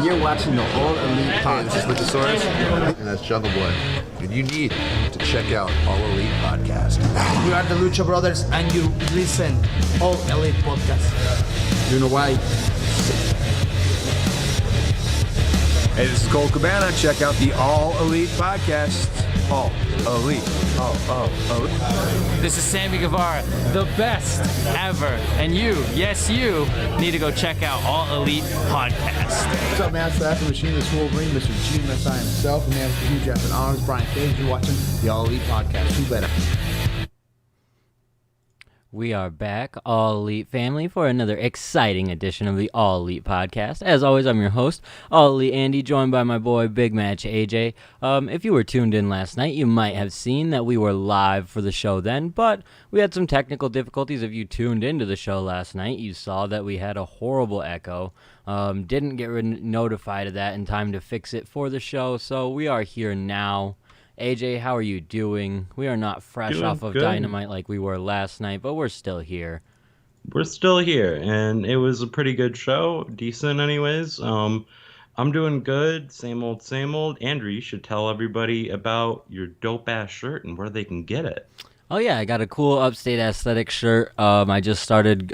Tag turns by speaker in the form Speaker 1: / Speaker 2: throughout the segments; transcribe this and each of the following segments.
Speaker 1: you're watching the All Elite
Speaker 2: Hey, this is
Speaker 1: Podcast.
Speaker 2: Luchasaurus. And that's Jungle Boy. And you need to check out All Elite Podcast.
Speaker 1: We are the Lucha Brothers, and you listen All Elite Podcast. You know why?
Speaker 3: Hey, this is Cole Cabana. Check out the All Elite Podcast. All Elite.
Speaker 4: This is Sammy Guevara, the best ever. And you, yes, you, need to go check out All Elite Podcast.
Speaker 5: What's up, man? It's the After Machine, this Wolverine, Mr. GMSI himself, and man, with huge effort honors, Brian Cage. You're watching the All Elite Podcast. Who better?
Speaker 6: We are back, All Elite family, for another exciting edition of the All Elite Podcast. As always, I'm your host, All Elite Andy, joined by my boy, Big Match AJ. If you were tuned in last night, you might have seen that we were live for the show then, but we had some technical difficulties. If you tuned into the show last night, you saw that we had a horrible echo. Didn't get notified of that in time to fix it for the show, so we are here now. AJ, how are you doing? We are not fresh
Speaker 7: Doing
Speaker 6: off of
Speaker 7: good.
Speaker 6: Dynamite like we were last night, but we're still here.
Speaker 7: We're still here, and it was a pretty good show. Decent anyways. I'm doing good. Same old, same old. Andrew, you should tell everybody about your dope-ass shirt and where they can get it.
Speaker 6: Oh yeah, I got a cool Upstate Aesthetic shirt. I just started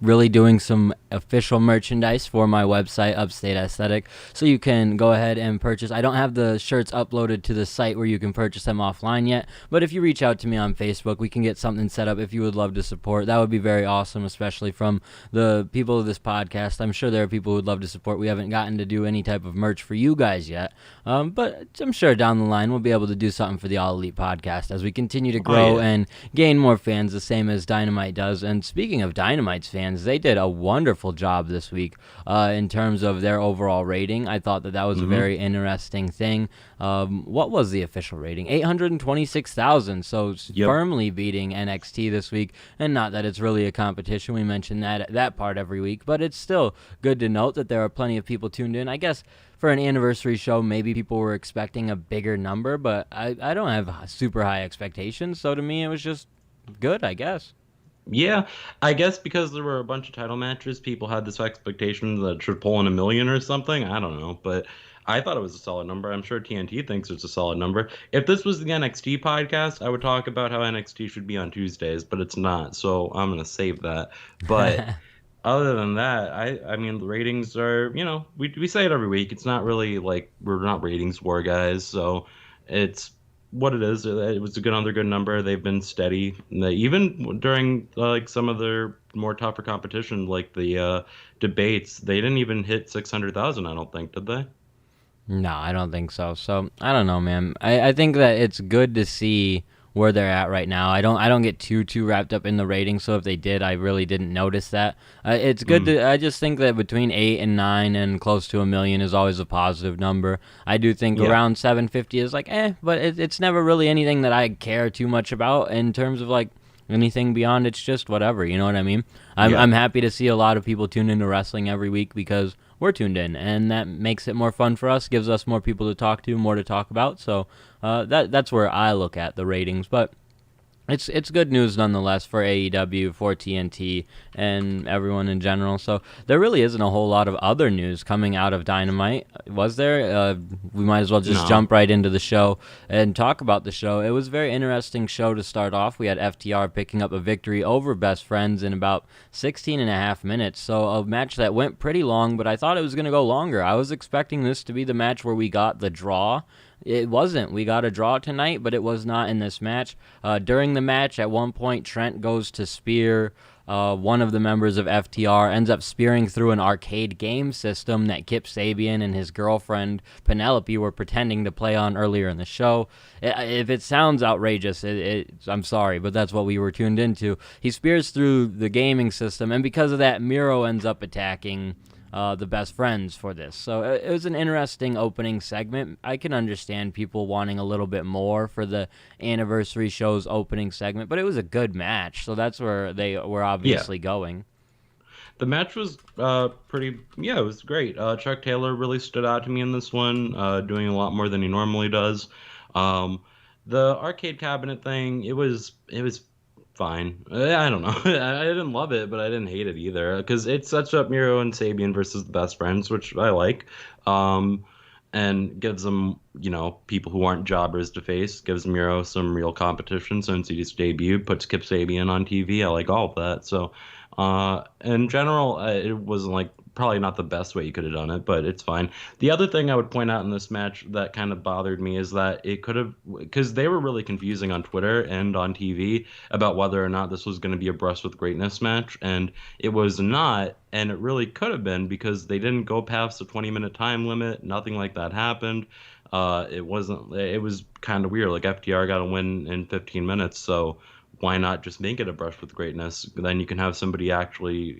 Speaker 6: really doing some official merchandise for my website, Upstate Aesthetic, so you can go ahead and purchase. I don't have the shirts uploaded to the site where you can purchase them offline yet, but if you reach out to me on Facebook, we can get something set up if you would love to support. That would be very awesome, especially from the people of this podcast. I'm sure there are people who would love to support. We haven't gotten to do any type of merch for you guys yet, but I'm sure down the line we'll be able to do something for the All Elite Podcast as we continue to grow and gain more fans, the same as Dynamite does. And speaking of Dynamite's fans, they did a wonderful job this week in terms of their overall rating. I thought that was a very interesting thing. What was the official rating? 826,000, so firmly beating NXT this week. And not that it's really a competition. We mention that part every week, but it's still good to note that there are plenty of people tuned in. I guess for an anniversary show, maybe people were expecting a bigger number, but I don't have super high expectations, so to me it was just good, I guess.
Speaker 7: Yeah, I guess because there were a bunch of title matches, people had this expectation that it should pull in 1 million or something. I don't know, but I thought it was a solid number. I'm sure TNT thinks it's a solid number. If this was the NXT podcast, I would talk about how NXT should be on Tuesdays, but it's not, so I'm going to save that. But other than that, I mean, the ratings are, we say it every week. It's not really like we're not ratings war guys, so it's what it is. It was another good number. They've been steady. Even during like some of their more tougher competition, like the debates, they didn't even hit 600,000, I don't think, did they?
Speaker 6: No, I don't think so. So I don't know, man. I think that it's good to see where they're at right now. I don't get too wrapped up in the ratings, so if they did, I really didn't notice that. It's good to. I just think that between 8 and 9 and close to 1 million is always a positive number. I do think around 750 is like but it's never really anything that I care too much about in terms of like anything beyond. It's just whatever, you know what I mean? I'm happy to see a lot of people tune into wrestling every week because we're tuned in, and that makes it more fun for us, gives us more people to talk to, more to talk about. So that's where I look at the ratings. But it's good news nonetheless for AEW, for TNT, and everyone in general. So there really isn't a whole lot of other news coming out of Dynamite, was there? We might as well just jump right into the show and talk about the show. It was a very interesting show to start off. We had FTR picking up a victory over Best Friends in about 16 and a half minutes. So a match that went pretty long, but I thought it was going to go longer. I was expecting this to be the match where we got the draw. It wasn't. We got a draw tonight, but it was not in this match. During the match, at one point, Trent goes to spear one of the members of FTR, ends up spearing through an arcade game system that Kip Sabian and his girlfriend, Penelope, were pretending to play on earlier in the show. If it sounds outrageous, I'm sorry, but that's what we were tuned into. He spears through the gaming system, and because of that, Miro ends up attacking the Best Friends for this. So it was an interesting opening segment. I can understand people wanting a little bit more for the anniversary show's opening segment, but it was a good match, so that's where they were obviously going.
Speaker 7: The match was it was great. Chuck Taylor really stood out to me in this one, doing a lot more than he normally does. The arcade cabinet thing, it was fine. I don't know. I didn't love it, but I didn't hate it either because it sets up Miro and Sabian versus the best friends, which I like. Um, and gives them, people who aren't jobbers to face. Gives Miro some real competition since he just debuted. Puts Kip Sabian on TV. I like all of that. So, in general, it wasn't like probably not the best way you could have done it, but it's fine. The other thing I would point out in this match that kind of bothered me is that it could have, because they were really confusing on Twitter and on TV about whether or not this was going to be a Breast with Greatness match, and it was not, and it really could have been because they didn't go past the 20-minute time limit. Nothing like that happened. It was kind of weird. Like FTR got a win in 15 minutes, so why not just make it a Brush with Greatness? Then you can have somebody actually,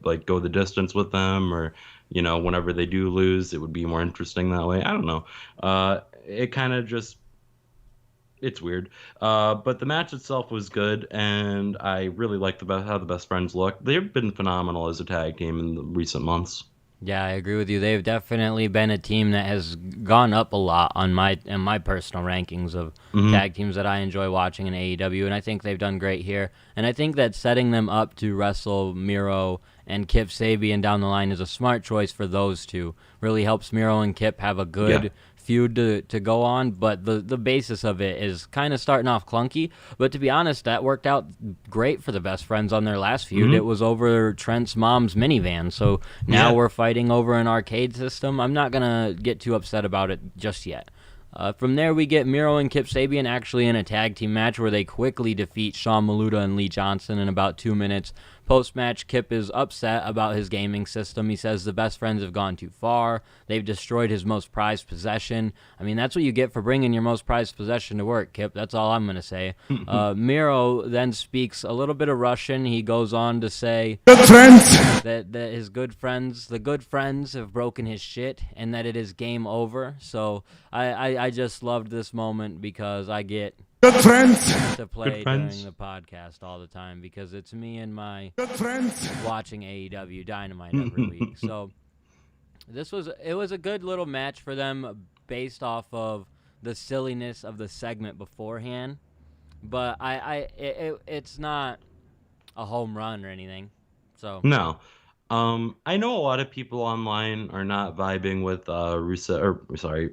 Speaker 7: like go the distance with them, or, whenever they do lose, it would be more interesting that way. I don't know. It kind of just, it's weird. But the match itself was good, and I really liked how the best friends look. They've been phenomenal as a tag team in the recent months.
Speaker 6: Yeah, I agree with you. They've definitely been a team that has gone up a lot in my personal rankings of tag teams that I enjoy watching in AEW, and I think they've done great here. And I think that setting them up to wrestle Miro and Kip Sabian down the line is a smart choice for those two. Really helps Miro and Kip have a good feud to go on, but the basis of it is kind of starting off clunky. But to be honest, that worked out great for the best friends on their last feud. It was over Trent's mom's minivan, so now we're fighting over an arcade system. I'm not gonna get too upset about it just yet. From there, we get Miro and Kip Sabian actually in a tag team match where they quickly defeat Sean Maluta and Lee Johnson in about 2 minutes. Post-match, Kip is upset about his gaming system. He says the best friends have gone too far. They've destroyed his most prized possession. I mean, that's what you get for bringing your most prized possession to work, Kip. That's all I'm going to say. Miro then speaks a little bit of Russian. He goes on to say that his the good friends have broken his shit and that it is game over. So I just loved this moment because I get good friends to play during the podcast all the time because it's me and my good friends watching AEW Dynamite every week. So it was a good little match for them based off of the silliness of the segment beforehand, but it's not a home run or anything. So
Speaker 7: no. I know a lot of people online are not vibing with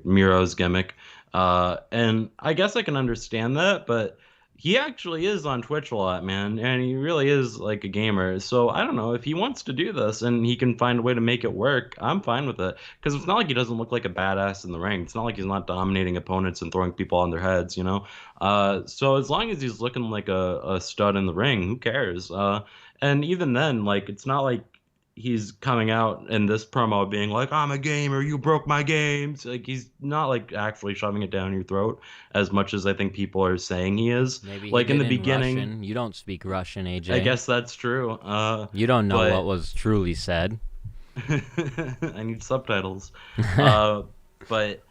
Speaker 7: Miro's gimmick. And I guess I can understand that, but he actually is on Twitch a lot, man, and he really is like a gamer. So I don't know if he wants to do this and he can find a way to make it work. I'm fine with it because it's not like he doesn't look like a badass in the ring. It's not like he's not dominating opponents and throwing people on their heads, So as long as he's looking like a stud in the ring, who cares? And even then, like, it's not like he's coming out in this promo being like, I'm a gamer, you broke my games. Like, he's not like actually shoving it down your throat as much as I think people are saying he is.
Speaker 6: Maybe
Speaker 7: like in the beginning.
Speaker 6: Russian. You don't speak Russian, AJ.
Speaker 7: I guess that's true.
Speaker 6: You don't know what was truly said.
Speaker 7: I need subtitles. But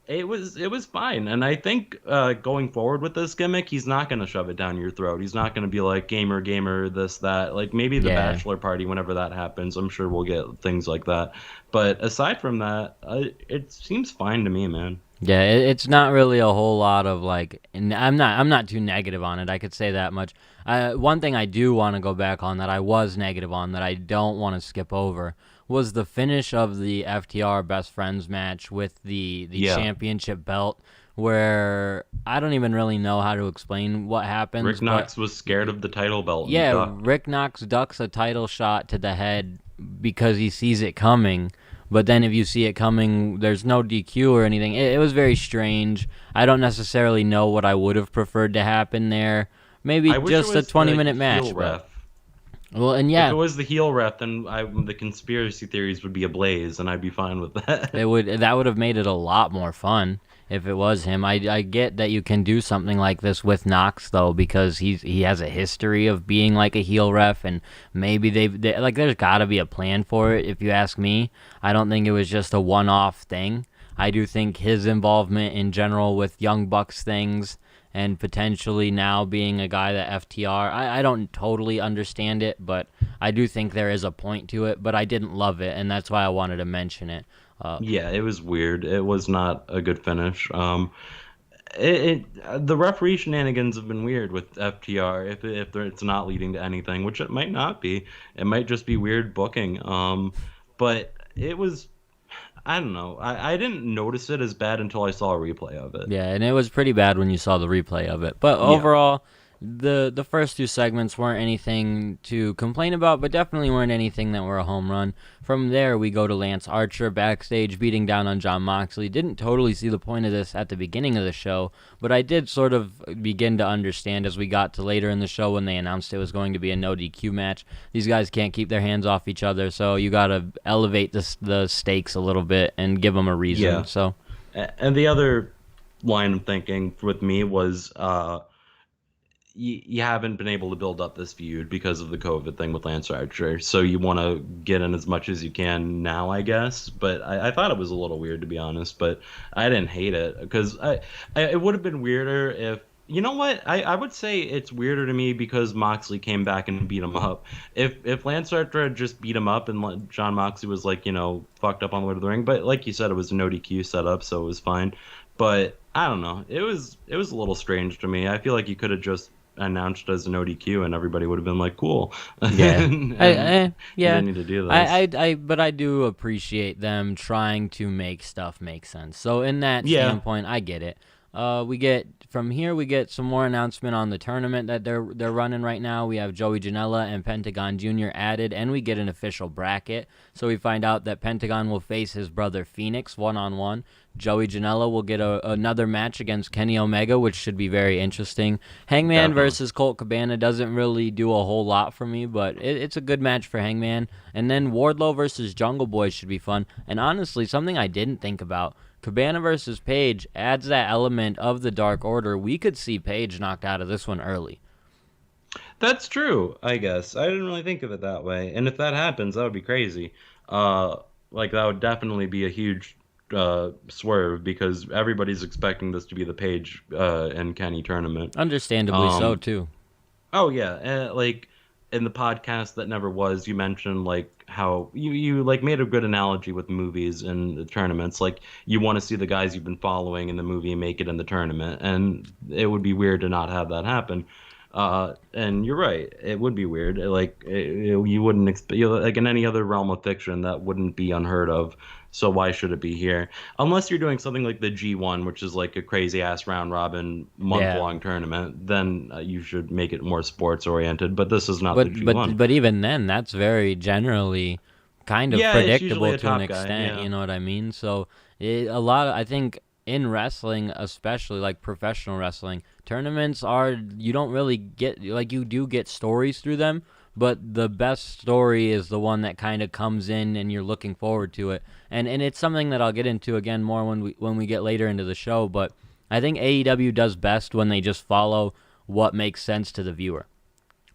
Speaker 7: it was fine, and I think going forward with this gimmick, he's not going to shove it down your throat. He's not going to be like gamer, this, that. Like maybe the bachelor party, whenever that happens, I'm sure we'll get things like that. But aside from that, it seems fine to me, man.
Speaker 6: Yeah, it's not really a whole lot of like. I'm not too negative on it. I could say that much. One thing I do want to go back on that I was negative on that I don't want to skip over was the finish of the FTR Best Friends match with the championship belt, where I don't even really know how to explain what happened.
Speaker 7: Rick Knox was scared of the title belt.
Speaker 6: Yeah, Rick Knox ducks a title shot to the head because he sees it coming. But then if you see it coming, there's no DQ or anything. It was very strange. I don't necessarily know what I would have preferred to happen there. Maybe just a 20-minute match. But... Well, and yeah,
Speaker 7: if it was the heel ref, then the conspiracy theories would be ablaze, and I'd be fine with that.
Speaker 6: That would have made it a lot more fun if it was him. I get that you can do something like this with Knox though, because he has a history of being like a heel ref, and maybe they like there's got to be a plan for it. If you ask me, I don't think it was just a one-off thing. I do think his involvement in general with Young Bucks things, and potentially now being a guy that FTR, I don't totally understand it, but I do think there is a point to it, but I didn't love it, and that's why I wanted to mention it.
Speaker 7: Yeah, it was weird. It was not a good finish. the referee shenanigans have been weird with FTR. If it's not leading to anything, which it might not be, it might just be weird booking. But it was, I don't know. I didn't notice it as bad until I saw a replay of it.
Speaker 6: Yeah, and it was pretty bad when you saw the replay of it. But
Speaker 7: Yeah.
Speaker 6: overall, the first two segments weren't anything to complain about, but definitely weren't anything that were a home run. From there, we go to Lance Archer backstage beating down on Jon Moxley. Didn't totally see the point of this at the beginning of the show, but I did sort of begin to understand as we got to later in the show when they announced it was going to be a no DQ match. These guys can't keep their hands off each other, so you got to elevate the stakes a little bit and give them a reason.
Speaker 7: Yeah.
Speaker 6: So,
Speaker 7: And the other line of thinking with me was, you haven't been able to build up this feud because of the COVID thing with Lance Archer, so you want to get in as much as you can now, I guess. But I thought it was a little weird, to be honest, but I didn't hate it because it would have been weirder if, you know what, I would say it's weirder to me because Moxley came back and beat him up. If Lance Archer had just beat him up and Jon Moxley was like, fucked up on the way to the ring, but like you said, it was an ODQ setup, so it was fine. But I don't know, it was a little strange to me. I feel like you could have just announced as an ODQ and everybody would have been like, cool.
Speaker 6: yeah.
Speaker 7: Yeah.
Speaker 6: Yeah.
Speaker 7: You didn't need to do this.
Speaker 6: But I do appreciate them trying to make stuff make sense. So in that standpoint, I get it. We get some more announcement on the tournament that they're running right now. We have Joey Janela and Pentagon Jr. added, and we get an official bracket. So we find out that Pentagon will face his brother Phoenix 1-on-1. Joey Janela will get another match against Kenny Omega, which should be very interesting. Hangman versus Colt Cabana doesn't really do a whole lot for me, but it's a good match for Hangman. And then Wardlow versus Jungle Boy should be fun. And honestly, something I didn't think about, Cabana versus Page adds that element of the Dark Order. We could see Page knocked out of this one early.
Speaker 7: That's true, I guess. I didn't really think of it that way. And if that happens, that would be crazy. Like, that would definitely be a huge swerve because everybody's expecting this to be the Page and Kenny tournament.
Speaker 6: Understandably so, too.
Speaker 7: Oh, yeah. Like, in the podcast that never was, you mentioned, like, how you like made a good analogy with movies and the tournaments. Like, you want to see the guys you've been following in the movie make it in the tournament, and it would be weird to not have that happen. And you're right, it would be weird. Like, you wouldn't expect, like in any other realm of fiction, that wouldn't be unheard of. So why should it be here? Unless you're doing something like the G1, which is like a crazy ass round robin month-long tournament, then you should make it more sports oriented. But this is not the G1.
Speaker 6: But even then, that's very generally kind of predictable to an extent.
Speaker 7: Yeah.
Speaker 6: You know what I mean? So I think in wrestling, especially like professional wrestling, tournaments you don't really get, like, you do get stories through them, but the best story is the one that kind of comes in and you're looking forward to it. And it's something that I'll get into again more when we get later into the show, but I think AEW does best when they just follow what makes sense to the viewer.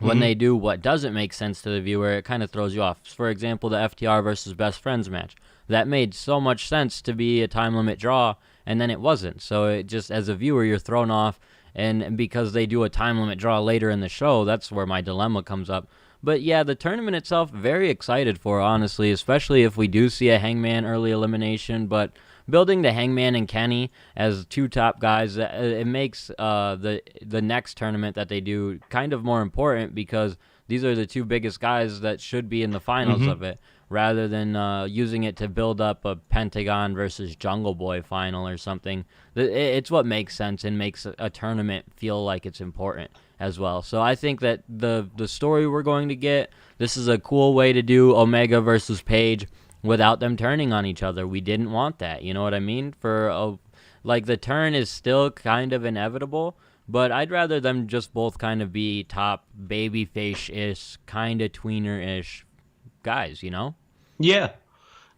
Speaker 6: When they do what doesn't make sense to the viewer, it kind of throws you off. For example, the FTR versus Best Friends match. That made so much sense to be a time limit draw, and then it wasn't. So it just, as a viewer, you're thrown off, and because they do a time limit draw later in the show, that's where my dilemma comes up. But yeah, the tournament itself, very excited for, honestly, especially if we do see a Hangman early elimination. But building the Hangman and Kenny as two top guys, it makes the next tournament that they do kind of more important because these are the two biggest guys that should be in the finals of it, rather than using it to build up a Pentagon versus Jungle Boy final or something. It's what makes sense and makes a tournament feel like it's important as well. So I think that the story we're going to get, this is a cool way to do Omega versus Page without them turning on each other. We didn't want that, you know what I mean? Like, the turn is still kind of inevitable, but I'd rather them just both kind of be top babyface-ish, kind of tweener-ish guys, you know?
Speaker 7: Yeah.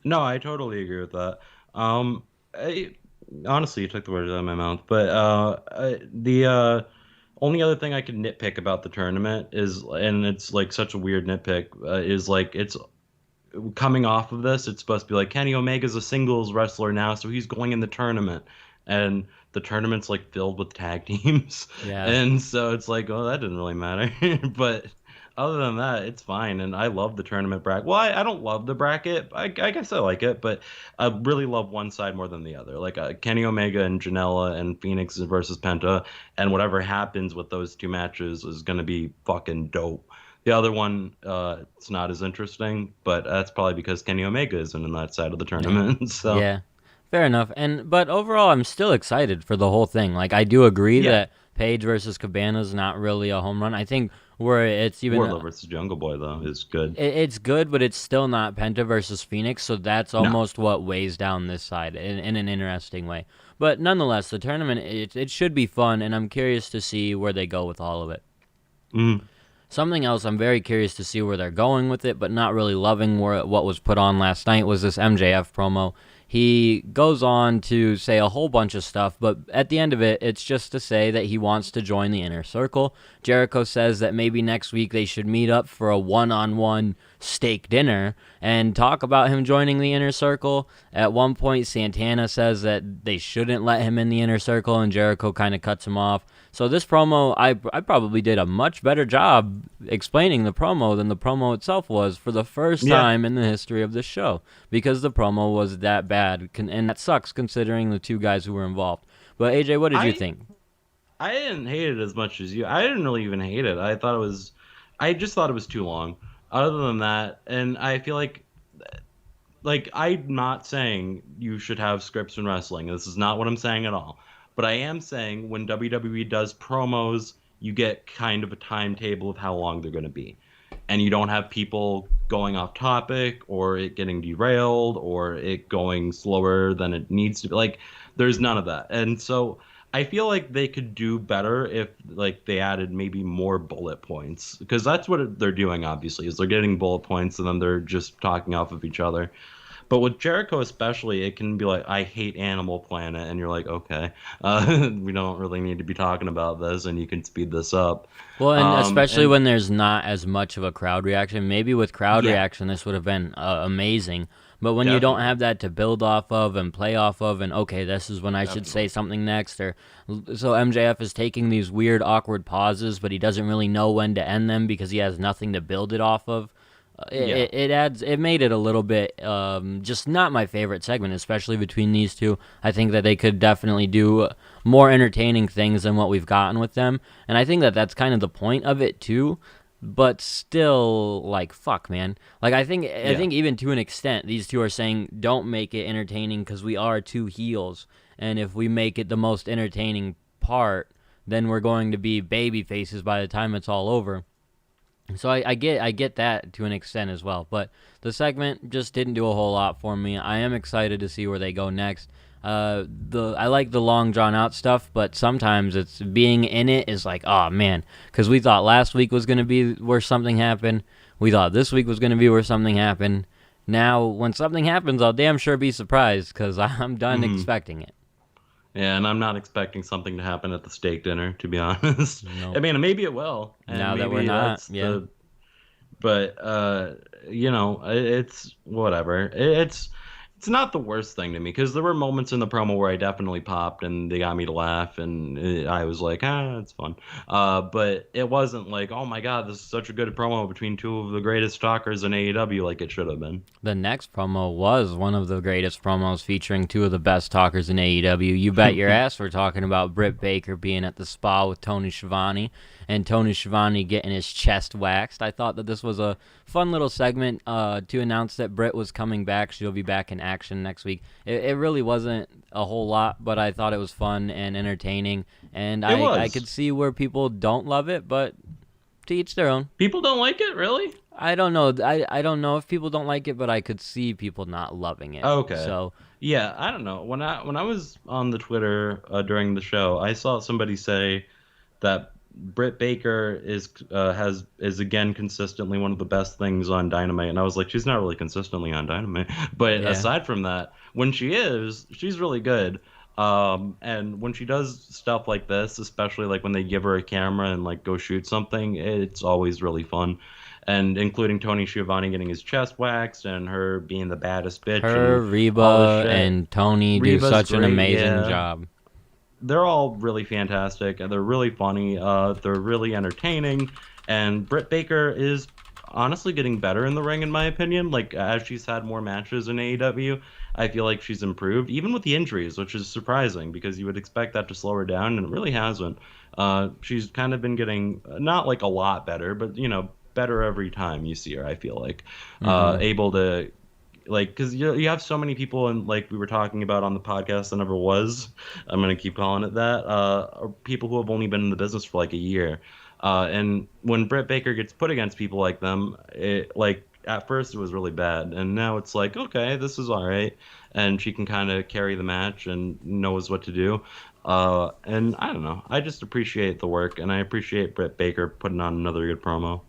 Speaker 7: No, I totally agree with that. Honestly, you took the words out of my mouth, but the only other thing I could nitpick about the tournament is, and it's like such a weird nitpick, is like, it's coming off of this, it's supposed to be like Kenny Omega's a singles wrestler now, so he's going in the tournament, and the tournament's like filled with tag teams.
Speaker 6: Yeah.
Speaker 7: And so it's like, oh, that didn't really matter. But other than that, it's fine. And I love the tournament bracket. Well, I don't love the bracket. I guess I like it, but I really love one side more than the other. Like Kenny Omega and Janela and Phoenix versus Penta, and whatever happens with those two matches is going to be fucking dope. The other one, it's not as interesting, but that's probably because Kenny Omega isn't in that side of the tournament. So
Speaker 6: Yeah, fair enough. But overall, I'm still excited for the whole thing. Like, I do agree that Page versus Cabana is not really a home run. I think where it's even
Speaker 7: Wardlow versus Jungle Boy though is good.
Speaker 6: it's good, but it's still not Penta versus Phoenix. So that's almost what weighs down this side in an interesting way. But nonetheless, the tournament it should be fun, and I'm curious to see where they go with all of it.
Speaker 7: Mm.
Speaker 6: Something else I'm very curious to see where they're going with it, but not really loving what was put on last night was this MJF promo. He goes on to say a whole bunch of stuff, but at the end of it, it's just to say that he wants to join the Inner Circle. Jericho says that maybe next week they should meet up for a one-on-one steak dinner and talk about him joining the Inner Circle. At one point, Santana says that they shouldn't let him in the Inner Circle, and Jericho kind of cuts him off. So this promo, I probably did a much better job explaining the promo than the promo itself was for the first time in the history of this show, because the promo was that bad, and that sucks considering the two guys who were involved. But AJ, what did you think?
Speaker 7: I didn't hate it as much as you. I didn't really even hate it. I just thought it was too long. Other than that, and I feel like I'm not saying you should have scripts in wrestling. This is not what I'm saying at all. But I am saying when WWE does promos, you get kind of a timetable of how long they're going to be. And you don't have people going off topic or it getting derailed or it going slower than it needs to be. Like, there's none of that. And so I feel like they could do better if they added maybe more bullet points, because that's what they're doing, obviously, is they're getting bullet points and then they're just talking off of each other. But with Jericho especially, it can be like, I hate Animal Planet, and you're like, okay, we don't really need to be talking about this, and you can speed this up.
Speaker 6: Well, and especially when there's not as much of a crowd reaction. Maybe with crowd reaction, this would have been amazing. But when you don't have that to build off of and play off of, and okay, this is when I should say something next, so MJF is taking these weird, awkward pauses, but he doesn't really know when to end them because he has nothing to build it off of. It made it a little bit just not my favorite segment, especially between these two. I think that they could definitely do more entertaining things than what we've gotten with them, and I think that that's kind of the point of it too. But still, like, fuck, man. Like, I think even to an extent, these two are saying don't make it entertaining because we are two heels, and if we make it the most entertaining part, then we're going to be baby faces by the time it's all over. So I get that to an extent as well, but the segment just didn't do a whole lot for me. I am excited to see where they go next. I like the long drawn out stuff, but sometimes it's being in it is like, oh man, because we thought last week was going to be where something happened. We thought this week was going to be where something happened. Now, when something happens, I'll damn sure be surprised because I'm done expecting it.
Speaker 7: Yeah, and I'm not expecting something to happen at the steak dinner, to be honest.
Speaker 6: Nope.
Speaker 7: I mean, maybe it will. And
Speaker 6: now
Speaker 7: maybe
Speaker 6: that we're not,
Speaker 7: but it's whatever. It's not the worst thing to me, because there were moments in the promo where I definitely popped and they got me to laugh, and I was like, it's fun. But it wasn't like, oh my god, this is such a good promo between two of the greatest talkers in AEW, like it should have been.
Speaker 6: The next promo was one of the greatest promos, featuring two of the best talkers in AEW. You bet your ass we're talking about Britt Baker being at the spa with Tony Schiavone, and Tony Schiavone getting his chest waxed. I thought that this was a fun little segment to announce that Britt was coming back. She'll be back in action next week. It really wasn't a whole lot, but I thought it was fun and entertaining, and I could see where people don't love it, but to each their own.
Speaker 7: People don't like it, really?
Speaker 6: I don't know. I don't know if people don't like it, but I could see people not loving it.
Speaker 7: Okay.
Speaker 6: So
Speaker 7: yeah, I don't know. When I was on the Twitter during the show, I saw somebody say that Britt Baker is again consistently one of the best things on Dynamite, and I was like, she's not really consistently on Dynamite, but aside from that, when she is, she's really good. And when she does stuff like this, especially like when they give her a camera and like go shoot something, it's always really fun. And including Tony Schiavone getting his chest waxed and her being the baddest bitch.
Speaker 6: Her, Reba, and Tony do such an amazing job.
Speaker 7: They're all really fantastic, and they're really funny. They're really entertaining, And Britt Baker is honestly getting better in the ring, in my opinion. Like, as she's had more matches in AEW, I feel like she's improved, even with the injuries, which is surprising because you would expect that to slow her down, and it really hasn't. She's kind of been getting not like a lot better, but better every time you see her. I feel like able to, like, because you have so many people, and like we were talking about on the podcast that never was. I'm gonna keep calling it that. Are people who have only been in the business for like a year. And when Britt Baker gets put against people like them, like at first it was really bad, and now it's like, okay, this is all right, and she can kind of carry the match and knows what to do. And I don't know, I just appreciate the work, and I appreciate Britt Baker putting on another good promo.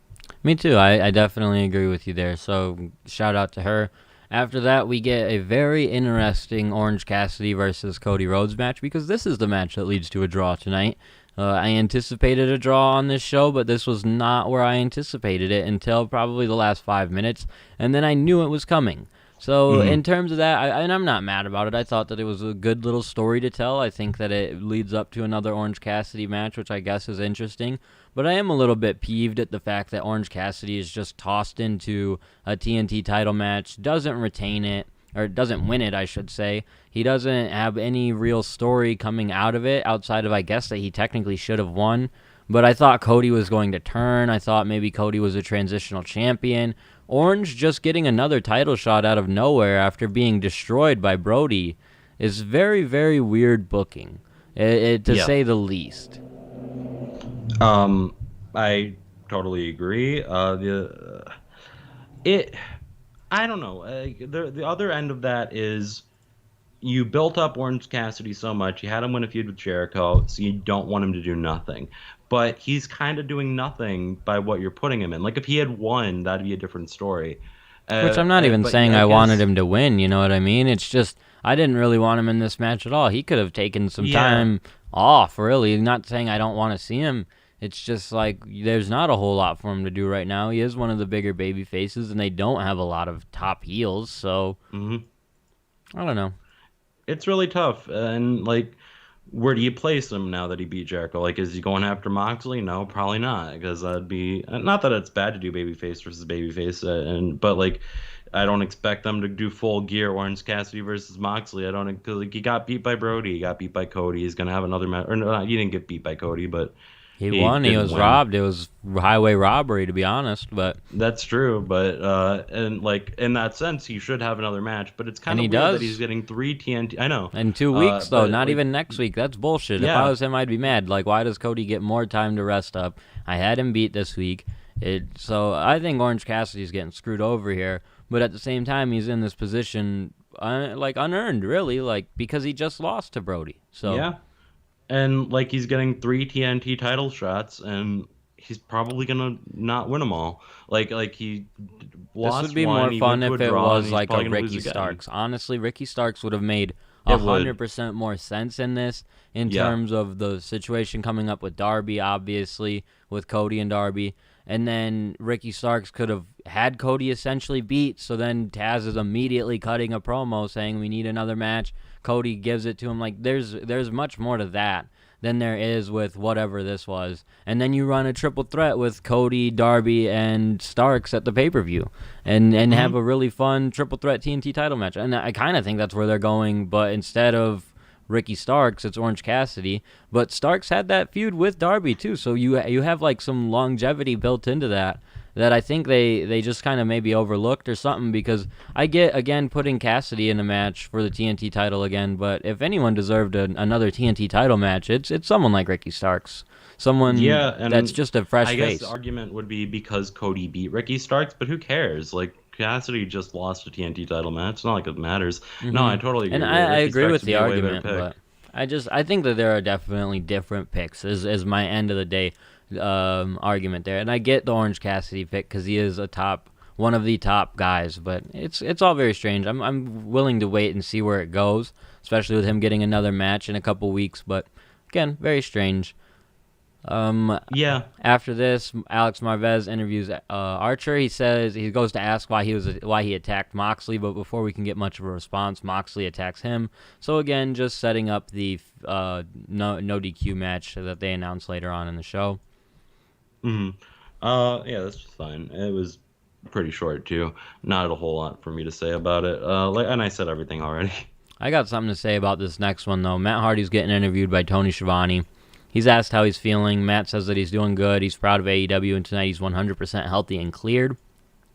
Speaker 6: Me too. I definitely agree with you there. So shout out to her. After that, we get a very interesting Orange Cassidy versus Cody Rhodes match, because this is the match that leads to a draw tonight. I anticipated a draw on this show, but this was not where I anticipated it until probably the last 5 minutes, and then I knew it was coming. So in terms of that, and I'm not mad about it. I thought that it was a good little story to tell. I think that it leads up to another Orange Cassidy match, which I guess is interesting. But I am a little bit peeved at the fact that Orange Cassidy is just tossed into a TNT title match, doesn't retain it, or doesn't win it, I should say. He doesn't have any real story coming out of it, outside of, I guess, that he technically should have won. But I thought Cody was going to turn. I thought maybe Cody was a transitional champion. Orange just getting another title shot out of nowhere after being destroyed by Brody is very, very weird booking, to say the least.
Speaker 7: I totally agree. I don't know. The other end of that is you built up Orange Cassidy so much. You had him win a feud with Jericho, so you don't want him to do nothing. But he's kind of doing nothing by what you're putting him in. Like, if he had won, that'd be a different story.
Speaker 6: Which I'm not even saying I wanted him to win, you know what I mean? It's just, I didn't really want him in this match at all. He could have taken some time off, really. Not saying I don't want to see him. It's just like there's not a whole lot for him to do right now. He is one of the bigger baby faces, and they don't have a lot of top heels, so I don't know.
Speaker 7: It's really tough. And, like, where do you place him now that he beat Jericho? Like, is he going after Moxley? No, probably not, because that'd be... Not that it's bad to do babyface versus babyface, but, like, I don't expect them to do full gear Orange Cassidy versus Moxley. I don't... Because, like, he got beat by Brody. He got beat by Cody. He's going to have another match... Or, no, he didn't get beat by Cody, but...
Speaker 6: He won. He was robbed. It was highway robbery, to be honest. But
Speaker 7: that's true. But and like in that sense, he should have another match. But it's kind of weird that he's getting 3 TNT. I know.
Speaker 6: In 2 weeks, though, not even next week. That's bullshit. Yeah. If I was him, I'd be mad. Like, why does Cody get more time to rest up? I had him beat this week. So I think Orange Cassidy's getting screwed over here. But at the same time, he's in this position, like, unearned, really, like, because he just lost to Brody. So
Speaker 7: yeah. And, like, he's getting 3 TNT title shots, and he's probably going to not win them all. Like he lost.
Speaker 6: This would be
Speaker 7: one,
Speaker 6: more fun if it was like a Ricky Starks. Honestly, Ricky Starks would have made 100% more sense in this in terms of the situation coming up with Darby, obviously, with Cody and Darby. And then Ricky Starks could have had Cody essentially beat, so then Taz is immediately cutting a promo saying we need another match. Cody gives it to him. Like, there's much more to that than there is with whatever this was. And then you run a triple threat with Cody, Darby, and Starks at the pay-per-view and have a really fun triple threat TNT title match. And I kind of think that's where they're going, but instead of Ricky Starks, it's Orange Cassidy. But Starks had that feud with Darby, too, so you have, like, some longevity built into that I think they just kind of maybe overlooked or something, because I get, again, putting Cassidy in a match for the TNT title again, but if anyone deserved another TNT title match, it's someone like Ricky Starks. Someone that's just a fresh face.
Speaker 7: I guess the argument would be because Cody beat Ricky Starks, but who cares? Like, Cassidy just lost a TNT title match. It's not like it matters. No, I totally agree.
Speaker 6: And I agree with the argument, but I think that there are definitely different picks is my end of the day argument there. And I get the Orange Cassidy pick because he is one of the top guys, but it's all very strange. I'm willing to wait and see where it goes, especially with him getting another match in a couple weeks, but again, very strange. After this, Alex Marvez interviews Archer. He says he goes to ask why he attacked Moxley, but before we can get much of a response, Moxley attacks him. So again, just setting up the no DQ match that they announced later on in the show.
Speaker 7: Yeah, that's fine. It was pretty short too. Not a whole lot for me to say about it. And I said everything already.
Speaker 6: I got something to say about this next one, though. Matt Hardy's getting interviewed by Tony Schiavone. He's asked how he's feeling. Matt says that he's doing good. He's proud of AEW, and tonight he's 100% healthy and cleared.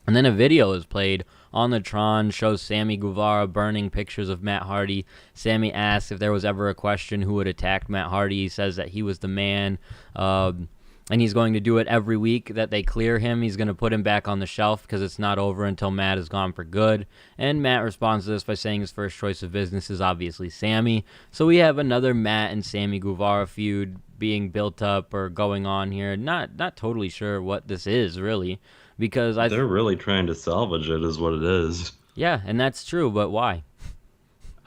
Speaker 6: And then a video is played on the Tron, shows Sammy Guevara burning pictures of Matt Hardy. Sammy asks if there was ever a question who would attack Matt Hardy. He says that he was the man. And he's going to do it every week that they clear him. He's going to put him back on the shelf because it's not over until Matt is gone for good. And Matt responds to this by saying his first choice of business is obviously Sammy. So we have another Matt and Sammy Guevara feud being built up or going on here. Not totally sure what this is, really, because
Speaker 7: They're really trying to salvage it is what it is.
Speaker 6: Yeah, and that's true, but why?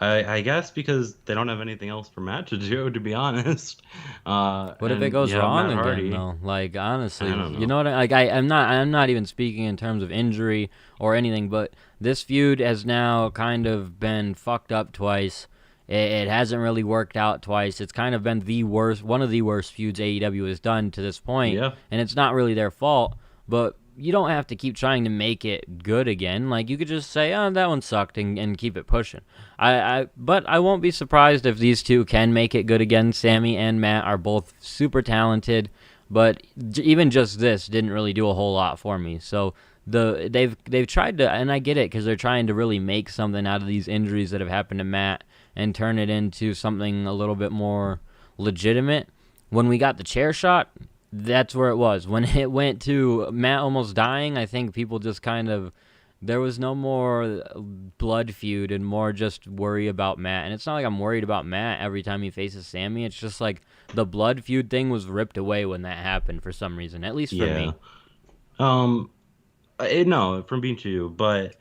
Speaker 7: I guess because they don't have anything else for Matt to do, to be honest.
Speaker 6: What if it goes wrong again, though? Like, honestly,
Speaker 7: I don't know.
Speaker 6: you know what? I'm not even speaking in terms of injury or anything, but this feud has now kind of been fucked up twice. It hasn't really worked out twice. It's kind of been one of the worst feuds AEW has done to this point.
Speaker 7: Yeah.
Speaker 6: And it's not really their fault, but you don't have to keep trying to make it good again. Like, you could just say, oh, that one sucked, and keep it pushing. But I won't be surprised if these two can make it good again. Sammy and Matt are both super talented, but even just this didn't really do a whole lot for me. So they've tried to, and I get it, because they're trying to really make something out of these injuries that have happened to Matt and turn it into something a little bit more legitimate. When we got the chair shot, that's where it was. When it went to Matt almost dying, I think people just kind of, there was no more blood feud and more just worry about Matt. And it's not like I'm worried about Matt every time he faces Sammy. It's just like the blood feud thing was ripped away when that happened for some reason, at least for me.
Speaker 7: No, from being to you, but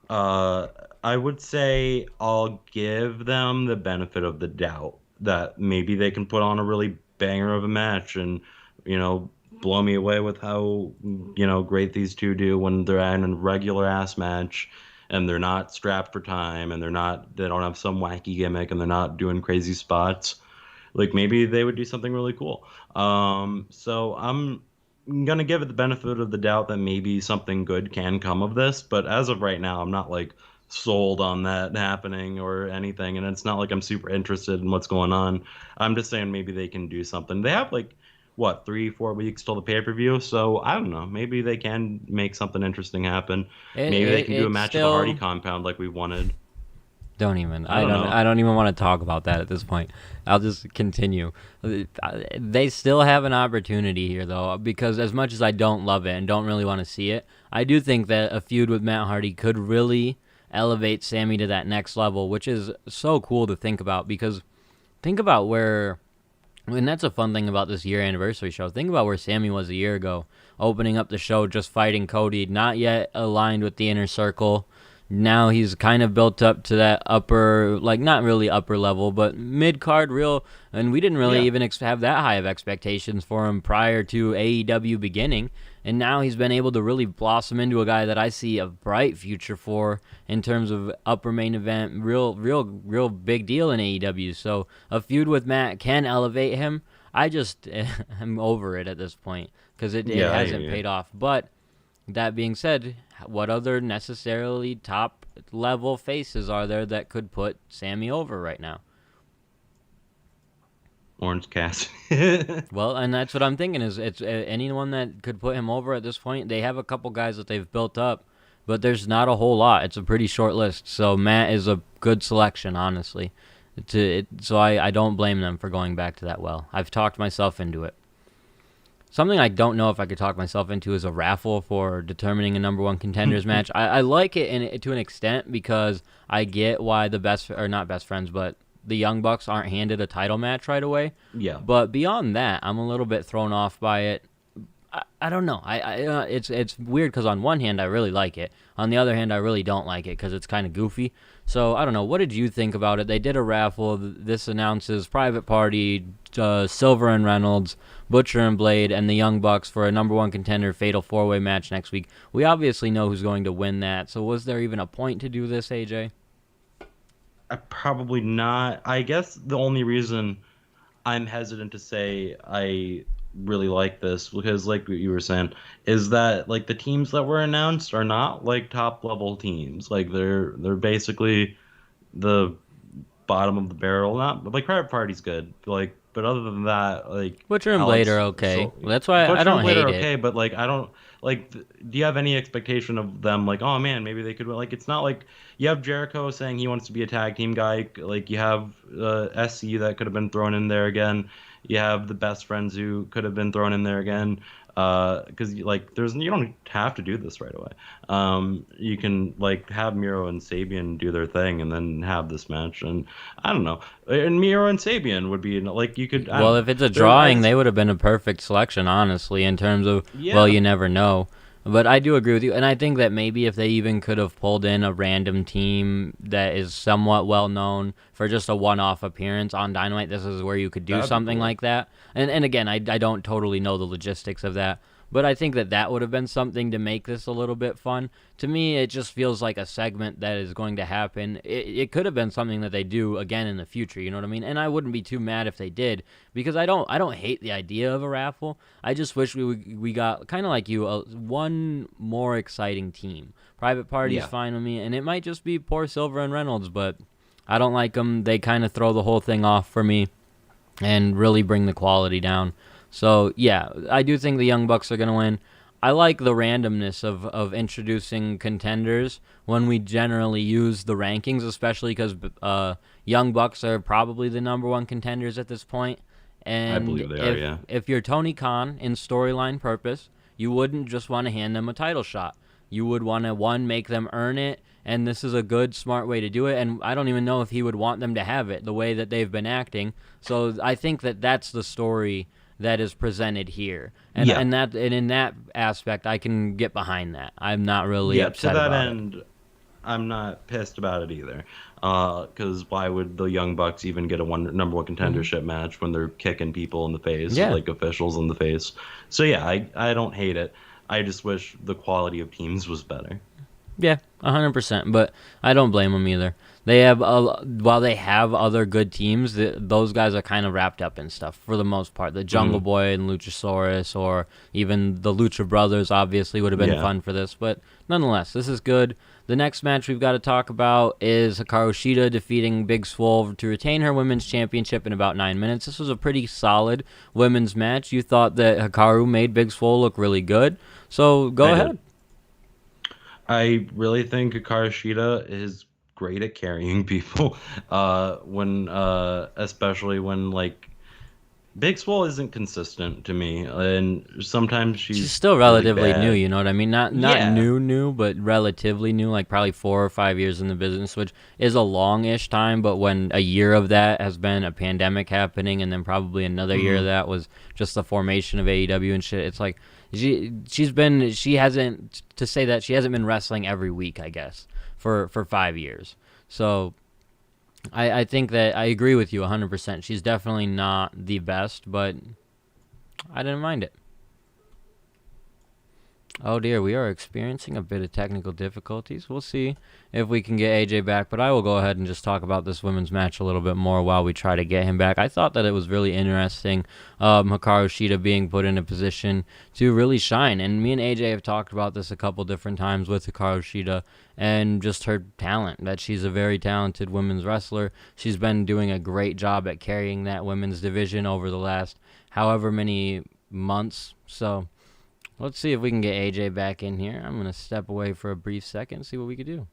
Speaker 7: I would say I'll give them the benefit of the doubt that maybe they can put on a really banger of a match and, blow me away with how, great these two do when they're in a regular ass match and they're not strapped for time and they don't have some wacky gimmick and they're not doing crazy spots. Like, maybe they would do something really cool. So I'm going to give it the benefit of the doubt that maybe something good can come of this. But as of right now, I'm not like sold on that happening or anything. And it's not like I'm super interested in what's going on. I'm just saying maybe they can do something. They have 3-4 weeks till the pay-per-view, so I don't know, maybe they can make something interesting happen. Maybe they can do a match at the Hardy compound like we wanted.
Speaker 6: Don't even.
Speaker 7: I don't know.
Speaker 6: I don't even want to talk about that at this point. I'll just continue. They still have an opportunity here, though, because as much as I don't love it and don't really want to see it, I do think that a feud with Matt Hardy could really elevate Sammy to that next level, which is so cool to think about, because think about where... And that's a fun thing about this year anniversary show. Think about where Sammy was a year ago, opening up the show, just fighting Cody, not yet aligned with the Inner Circle. Now he's kind of built up to that upper, not really upper level, but mid-card real. And we didn't really even have that high of expectations for him prior to AEW beginning. And now he's been able to really blossom into a guy that I see a bright future for in terms of upper main event, real big deal in AEW. So a feud with Matt can elevate him. I'm over it at this point because it hasn't paid off. But that being said, what other necessarily top level faces are there that could put Sammy over right now?
Speaker 7: Orange Cassidy.
Speaker 6: Well, and that's what I'm thinking is it's anyone that could put him over at this point. They have a couple guys that they've built up, but there's not a whole lot. It's a pretty short list. So Matt is a good selection, honestly. So I don't blame them for going back to that well. I've talked myself into it. Something I don't know if I could talk myself into is a raffle for determining a number one contenders match. I like it to an extent because I get why not best friends, but the Young Bucks aren't handed a title match right away.
Speaker 7: Yeah.
Speaker 6: But beyond that, I'm a little bit thrown off by it. I don't know. It's weird because on one hand I really like it. On the other hand, I really don't like it because it's kind of goofy. So I don't know. What did you think about it? They did a raffle. This announces Private Party, Silver and Reynolds, Butcher and Blade, and the Young Bucks for a number one contender fatal 4-way match next week. We obviously know who's going to win that. So was there even a point to do this, AJ?
Speaker 7: Probably not. I guess the only reason I'm hesitant to say I really like this because, like what you were saying, is that like the teams that were announced are not like top level teams. Like they're basically the bottom of the barrel. Not like Private Party's good, like, but other than that, like
Speaker 6: Butcher and Blade are
Speaker 7: Alex,
Speaker 6: okay.
Speaker 7: so
Speaker 6: That's why I
Speaker 7: Butcher and
Speaker 6: don't
Speaker 7: Blade are
Speaker 6: hate it.
Speaker 7: okay, but like I don't like. Do you have any expectation of them? Like, oh man, maybe they could. Like, it's not like you have Jericho saying he wants to be a tag team guy. Like you have SC that could have been thrown in there again. You have the best friends who could have been thrown in there again. Because like there's you don't have to do this right away. You can like have Miro and Sabian do their thing and then have this match. And I don't know. And Miro and Sabian would be like you could. I don't
Speaker 6: Well,
Speaker 7: know.
Speaker 6: if it's a
Speaker 7: There- I
Speaker 6: drawing,
Speaker 7: just-
Speaker 6: they would have been a perfect selection, honestly, in terms of, well,
Speaker 7: Yeah.
Speaker 6: you never know. But I do agree with you, and I think that maybe if they even could have pulled in a random team that is somewhat well known for just a one-off appearance on Dynamite, this is where you could do
Speaker 7: That'd be
Speaker 6: something
Speaker 7: cool.
Speaker 6: like that. And again, I don't totally know the logistics of that, but I think that that would have been something to make this a little bit fun. To me, it just feels like a segment that is going to happen. It could have been something that they do again in the future, you know what I mean? And I wouldn't be too mad if they did, because I don't hate the idea of a raffle. I just wish we got, kind of like you, one more exciting team. Private Party's
Speaker 7: Yeah.
Speaker 6: fine with me, and it might just be poor Silver and Reynolds, but I don't like them. They kind of throw the whole thing off for me and really bring the quality down. So yeah, I do think the Young Bucks are going to win. I like the randomness of introducing contenders when we generally use the rankings, especially because Young Bucks are probably the number one contenders at this point. And
Speaker 7: I believe they are, yeah.
Speaker 6: if you're Tony Khan in storyline purpose, you wouldn't just want to hand them a title shot. You would want to, one, make them earn it, and this is a good, smart way to do it. And I don't even know if he would want them to have it the way that they've been acting. So I think that that's the story that is presented here, and
Speaker 7: Yeah.
Speaker 6: and in that aspect, I can get behind that. I'm not really
Speaker 7: Yeah. To
Speaker 6: upset
Speaker 7: that
Speaker 6: about it.
Speaker 7: end, I'm not pissed about it either. Because why would the Young Bucks even get a number one contendership match when they're kicking people in the face,
Speaker 6: Yeah.
Speaker 7: like officials in the face? So yeah, I don't hate it. I just wish the quality of teams was better.
Speaker 6: Yeah, 100%. But I don't blame them either. They have while they have other good teams, those guys are kind of wrapped up in stuff for the most part. The Jungle Boy and Luchasaurus, or even the Lucha Brothers, obviously would have been
Speaker 7: Yeah.
Speaker 6: fun for this. But nonetheless, this is good. The next match we've got to talk about is Hikaru Shida defeating Big Swole to retain her women's championship in about 9 minutes. This was a pretty solid women's match. You thought that Hikaru made Big Swole look really good, so go
Speaker 7: I did.
Speaker 6: ahead.
Speaker 7: I really think Hikaru Shida is great at carrying people. Especially when like Big Swole isn't consistent to me, and sometimes
Speaker 6: She's still
Speaker 7: really
Speaker 6: relatively
Speaker 7: bad.
Speaker 6: new, you know what I mean? Not
Speaker 7: Yeah.
Speaker 6: new, but relatively new, like probably 4 or 5 years in the business, which is a long-ish time, but when a year of that has been a pandemic happening, and then probably another year of that was just the formation of AEW and shit, it's like she hasn't, to say that she hasn't been wrestling every week, I guess, for 5 years. So I think that I agree with you 100%. She's definitely not the best, but I didn't mind it. Oh dear, we are experiencing a bit of technical difficulties. We'll see if we can get AJ back, but I will go ahead and just talk about this women's match a little bit more while we try to get him back. I thought that it was really interesting, Hikaru Shida being put in a position to really shine, and me and AJ have talked about this a couple different times with Hikaru Shida and just her talent, that she's a very talented women's wrestler. She's been doing a great job at carrying that women's division over the last however many months, so let's see if we can get AJ back in here. I'm going to step away for a brief second and see what we could do.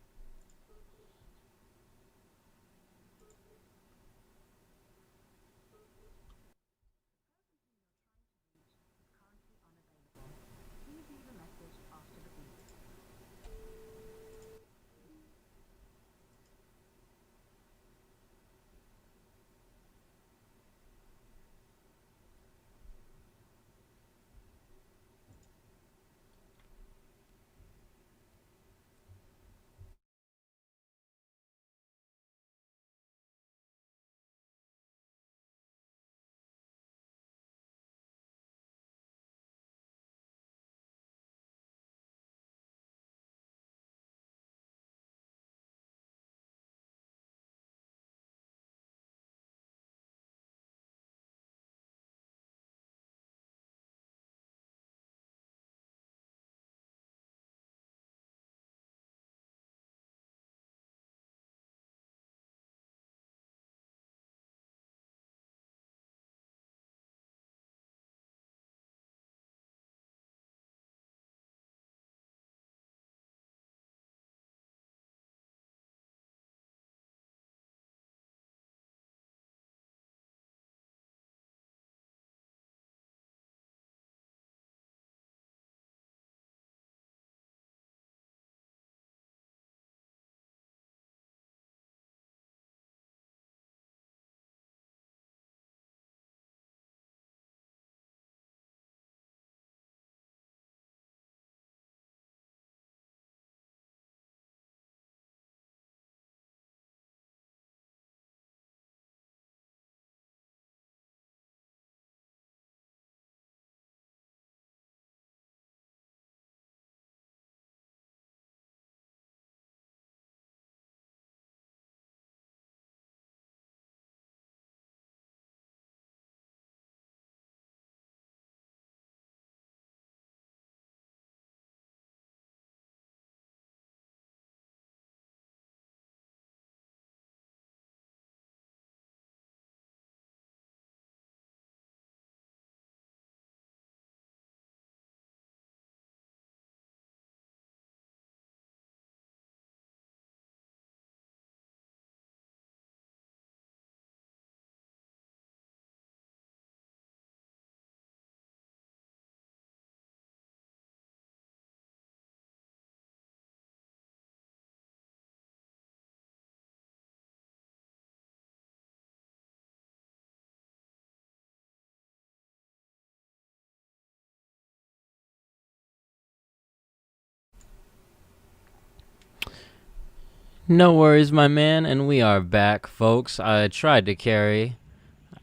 Speaker 6: No worries, my man, and we are back, folks. I tried to carry.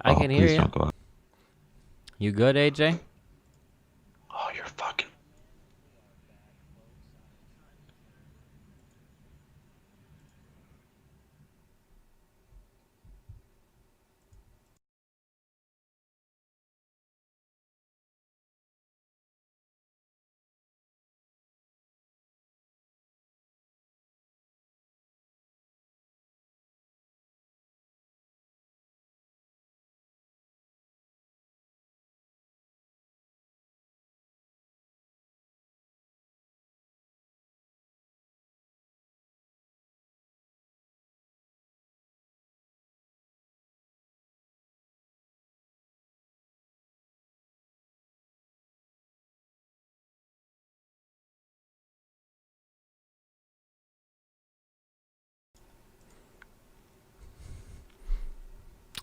Speaker 6: I can hear
Speaker 7: please
Speaker 6: you.
Speaker 7: don't go out.
Speaker 6: You good, AJ?
Speaker 7: Oh, you're fucking.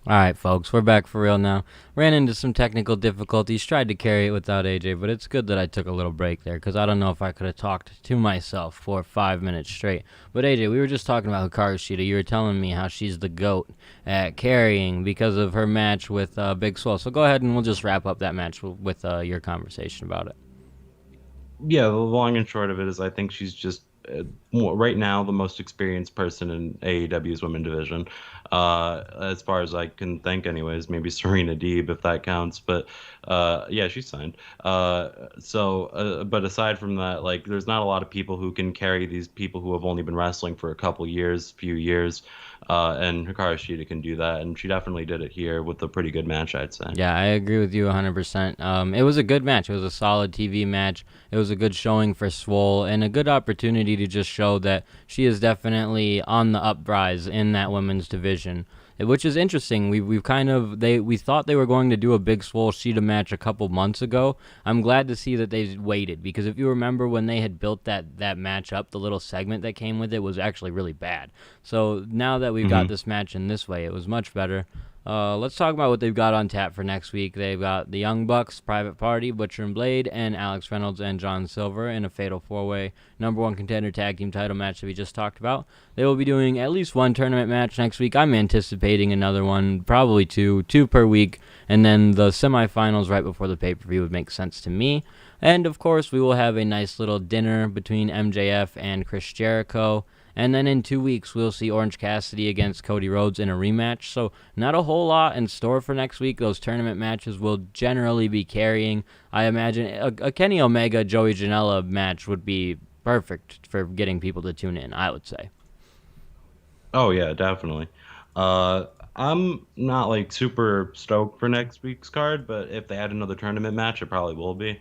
Speaker 6: Alright, folks, we're back for real now. Ran into some technical difficulties, tried to carry it without AJ, but it's good that I took a little break there, because I don't know if I could have talked to myself for 5 minutes straight. But AJ, we were just talking about Hikaru Shida. You were telling me how she's the GOAT at carrying because of her match with Big Swole. So go ahead and we'll just wrap up that match with your conversation about it.
Speaker 7: Yeah, the long and short of it is I think she's just right now the most experienced person in AEW's women division. As far as I can think anyways, maybe Serena Deeb if that counts, but yeah, she's signed. But aside from that, like there's not a lot of people who can carry these people who have only been wrestling for a couple years, few years. And Hikaru Shida can do that, and she definitely did it here with a pretty good match, I'd say.
Speaker 6: Yeah, I agree with you 100%. It was a good match. It was a solid TV match. It was a good showing for Swole, and a good opportunity to just show that she is definitely on the uprise in that women's division, which is interesting. We thought they were going to do a Big Swole Shida match a couple months ago. I'm glad to see that they waited, because if you remember when they had built that match up, the little segment that came with it was actually really bad. So now that we've got this match in this way, it was much better. Let's talk about what they've got on tap for next week. They've got the Young Bucks, Private Party, Butcher and Blade, and Alex Reynolds and John Silver in a fatal four-way #1 contender tag team title match that we just talked about. They will be doing at least one tournament match next week. I'm anticipating another one, probably two per week, and then the semifinals right before the pay-per-view would make sense to me. And, of course, we will have a nice little dinner between MJF and Chris Jericho. And then in 2 weeks, we'll see Orange Cassidy against Cody Rhodes in a rematch. So not a whole lot in store for next week. Those tournament matches will generally be carrying. I imagine a Kenny Omega, Joey Janela match would be perfect for getting people to tune in, I would say.
Speaker 7: Oh, yeah, definitely. I'm not like super stoked for next week's card, but if they add another tournament match, it probably will be.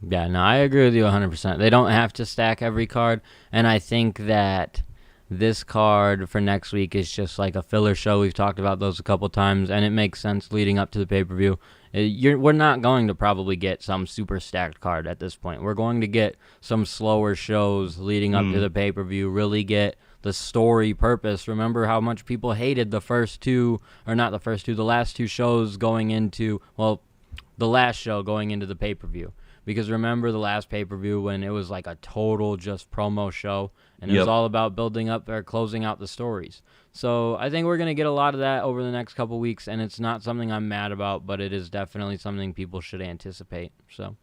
Speaker 6: Yeah, no, I agree with you 100%. They don't have to stack every card, and I think that this card for next week is just like a filler show. We've talked about those a couple times, and it makes sense leading up to the pay-per-view. We're not going to probably get some super stacked card at this point. We're going to get some slower shows leading up to the pay-per-view, really get the story purpose. Remember how much people hated the last two shows going into, well, the last show going into the pay-per-view. Because remember the last pay-per-view when it was like a total just promo show, and it was all about building up or closing out the stories. So I think we're going to get a lot of that over the next couple weeks, and it's not something I'm mad about, but it is definitely something people should anticipate. So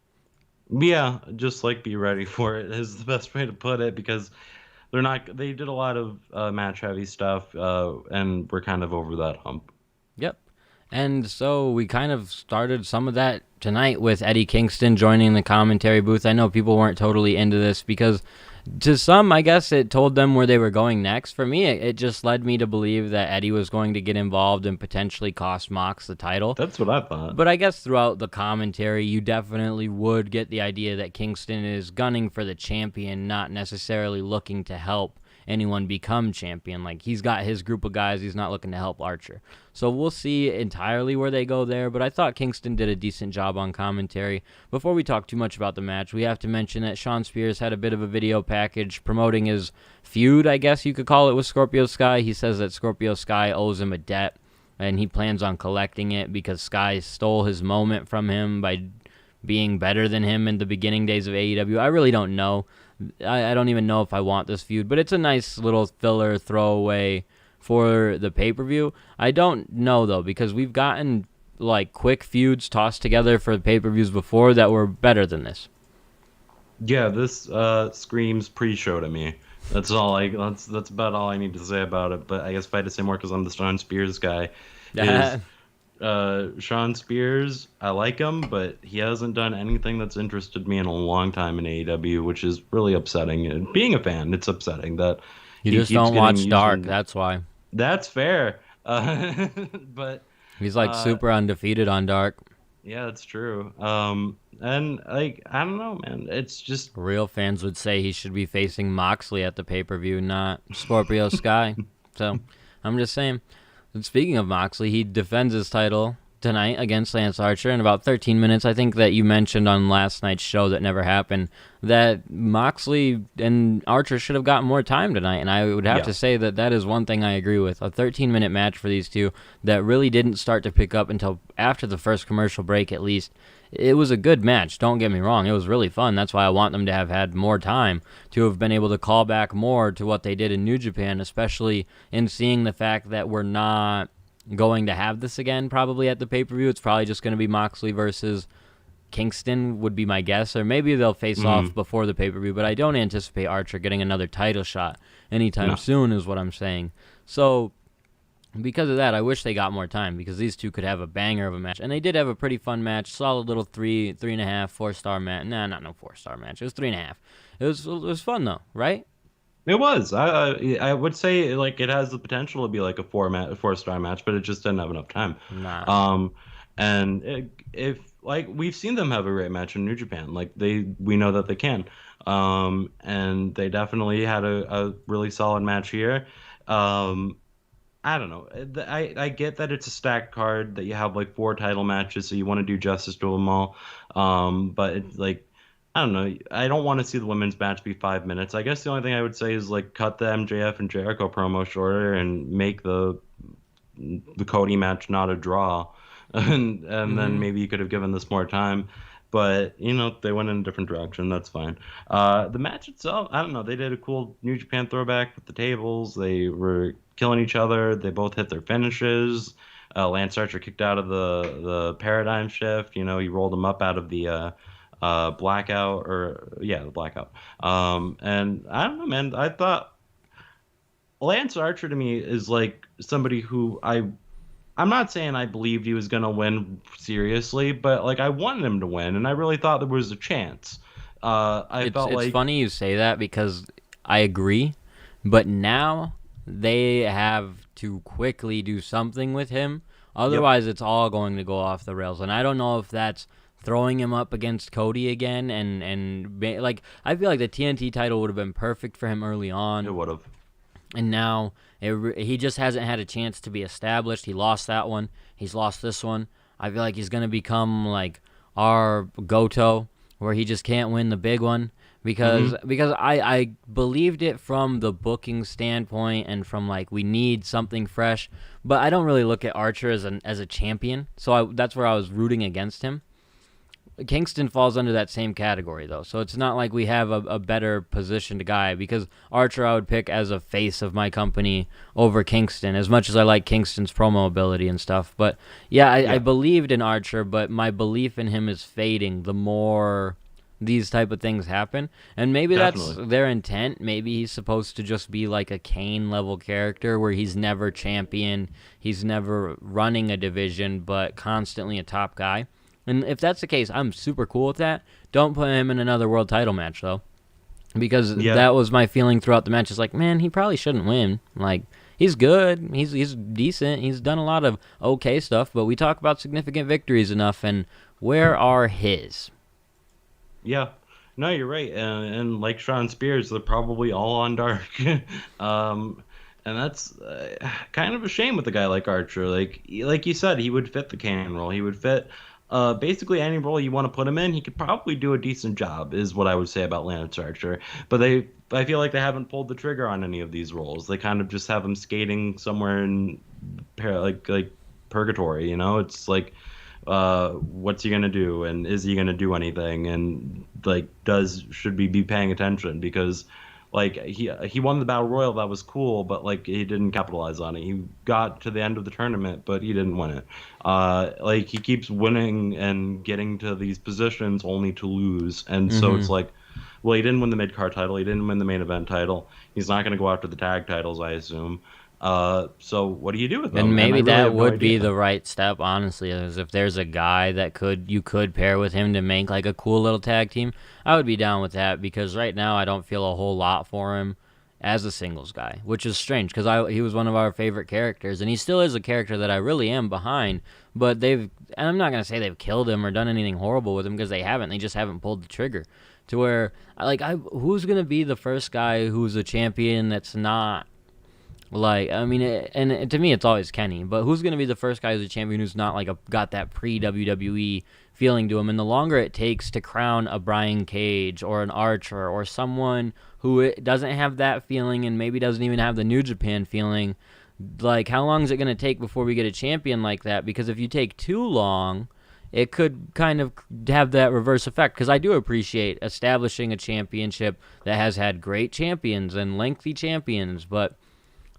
Speaker 7: Yeah, just like be ready for it is the best way to put it, because they did a lot of match heavy stuff, and we're kind of over that hump.
Speaker 6: Yep. And so we kind of started some of that tonight with Eddie Kingston joining the commentary booth. I know people weren't totally into this because to some, I guess, it told them where they were going next. For me, it just led me to believe that Eddie was going to get involved and potentially cost Mox the title.
Speaker 7: That's what I thought.
Speaker 6: But I guess throughout the commentary, you definitely would get the idea that Kingston is gunning for the champion, not necessarily looking to help anyone become champion. Like, he's got his group of guys. He's not looking to help Archer. So we'll see entirely where they go there, but I thought Kingston did a decent job on commentary. Before we talk too much about the match, we have to mention that Shawn Spears had a bit of a video package promoting his feud, I guess you could call it, with Scorpio Sky. He says that Scorpio Sky owes him a debt. and he plans on collecting it because Sky stole his moment from him by being better than him in the beginning days of AEW. I really don't know. I don't even know if I want this feud, but it's a nice little filler throwaway for the pay-per-view. I don't know, though, because we've gotten like quick feuds tossed together for pay-per-views before that were better than this.
Speaker 7: Yeah, this screams pre-show to me. That's about all I need to say about it. But I guess if I had to say more, because I'm the Sean Spears guy, is Sean Spears. I like him, but he hasn't done anything that's interested me in a long time in AEW, which is really upsetting. And being a fan, it's upsetting that
Speaker 6: You
Speaker 7: he
Speaker 6: just
Speaker 7: keeps
Speaker 6: don't watch
Speaker 7: getting
Speaker 6: Dark,
Speaker 7: used
Speaker 6: that's why.
Speaker 7: That's fair. But
Speaker 6: He's like super undefeated on Dark.
Speaker 7: yeah, that's true. And like I don't know, man. It's just
Speaker 6: Real fans would say he should be facing Moxley at the pay-per-view, not Scorpio Sky. So, I'm just saying. And speaking of Moxley, he defends his title tonight against Lance Archer in about 13 minutes. I think that you mentioned on last night's show that never happened that Moxley and Archer should have gotten more time tonight, and I would have to say that that is one thing I agree with. A 13-minute match for these two that really didn't start to pick up until after the first commercial break, at least. It was a good match, don't get me wrong. It was really fun. That's why I want them to have had more time, to have been able to call back more to what they did in New Japan, especially in seeing the fact that we're not going to have this again probably at the pay-per-view. It's probably just going to be Moxley versus Kingston would be my guess, or maybe they'll face off before the pay-per-view, but I don't anticipate Archer getting another title shot anytime soon is what I'm saying. So because of that, I wish they got more time, because these two could have a banger of a match. And they did have a pretty fun match, solid little 3.5, 4-star match. Nah, not no 4-star match. It was 3.5. It was fun though, right?
Speaker 7: it was. I would say like it has the potential to be like a 4-star match, but it just didn't have enough time.
Speaker 6: Nah.
Speaker 7: If like we've seen them have a great match in New Japan, like we know that they can. And they definitely had a really solid match here. I don't know. I get that it's a stacked card, that you have like 4 title matches, so you want to do justice to them all. But it's like, I don't know. I don't want to see the women's match be 5 minutes. I guess the only thing I would say is like cut the MJF and Jericho promo shorter and make the Cody match not a draw, and then maybe you could have given this more time. But, they went in a different direction. That's fine. The match itself, I don't know. They did a cool New Japan throwback with the tables. They were killing each other. They both hit their finishes. Lance Archer kicked out of the paradigm shift. He rolled him up out of the blackout. The blackout. And I don't know, man. I thought Lance Archer to me is like somebody who I'm not saying I believed he was going to win seriously, but like I wanted him to win, and I really thought there was a chance. It's
Speaker 6: funny you say that, because I agree, but now they have to quickly do something with him. Otherwise, It's all going to go off the rails, and I don't know if that's throwing him up against Cody again, and like I feel like the TNT title would have been perfect for him early on.
Speaker 7: It would have.
Speaker 6: And now he just hasn't had a chance to be established. He lost that one. He's lost this one. I feel like he's going to become like our Goto, where he just can't win the big one. Because I believed it from the booking standpoint and from like we need something fresh. But I don't really look at Archer as a champion. So that's where I was rooting against him. Kingston falls under that same category, though, so it's not like we have a better positioned guy, because Archer I would pick as a face of my company over Kingston, as much as I like Kingston's promo ability and stuff. But, I believed in Archer, but my belief in him is fading the more these type of things happen. And maybe that's their intent. Maybe he's supposed to just be like a Kane-level character, where he's never champion, he's never running a division, but constantly a top guy. And if that's the case, I'm super cool with that. Don't put him in another world title match, though. Because that was my feeling throughout the match. It's like, man, he probably shouldn't win. Like, he's good. He's decent. He's done a lot of okay stuff. But we talk about significant victories enough. And where are his?
Speaker 7: Yeah. No, you're right. And like Sean Spears, they're probably all on Dark. And that's kind of a shame with a guy like Archer. Like you said, he would fit the Kane role. He would fit... basically any role you want to put him in, he could probably do a decent job, is what I would say about Lance Archer. But I feel like they haven't pulled the trigger on any of these roles. They kind of just have him skating somewhere in like purgatory. It's like, what's he gonna do, and is he gonna do anything, and like, should we be paying attention? Because like he won the battle royal, that was cool, but like he didn't capitalize on it. He got to the end of the tournament, but he didn't win it. Like he keeps winning and getting to these positions only to lose, and so it's like, well, he didn't win the mid card title, he didn't win the main event title. He's not going to go after the tag titles, I assume. So what do you do with them?
Speaker 6: And maybe
Speaker 7: really
Speaker 6: that
Speaker 7: have no
Speaker 6: would be
Speaker 7: idea.
Speaker 6: the right step, honestly, is if there's a guy that you could pair with him to make like a cool little tag team. I would be down with that, because right now I don't feel a whole lot for him as a singles guy, which is strange because he was one of our favorite characters, and he still is a character that I really am behind. But and I'm not gonna say they've killed him or done anything horrible with him, because they haven't. They just haven't pulled the trigger. To where who's gonna be the first guy who's a champion that's not. Like, I mean, to me, it's always Kenny. But who's going to be the first guy who's a champion who's not, like, got that pre-WWE feeling to him? And the longer it takes to crown a Brian Cage or an Archer or someone who doesn't have that feeling and maybe doesn't even have the New Japan feeling, like, how long is it going to take before we get a champion like that? Because if you take too long, it could kind of have that reverse effect. Because I do appreciate establishing a championship that has had great champions and lengthy champions, but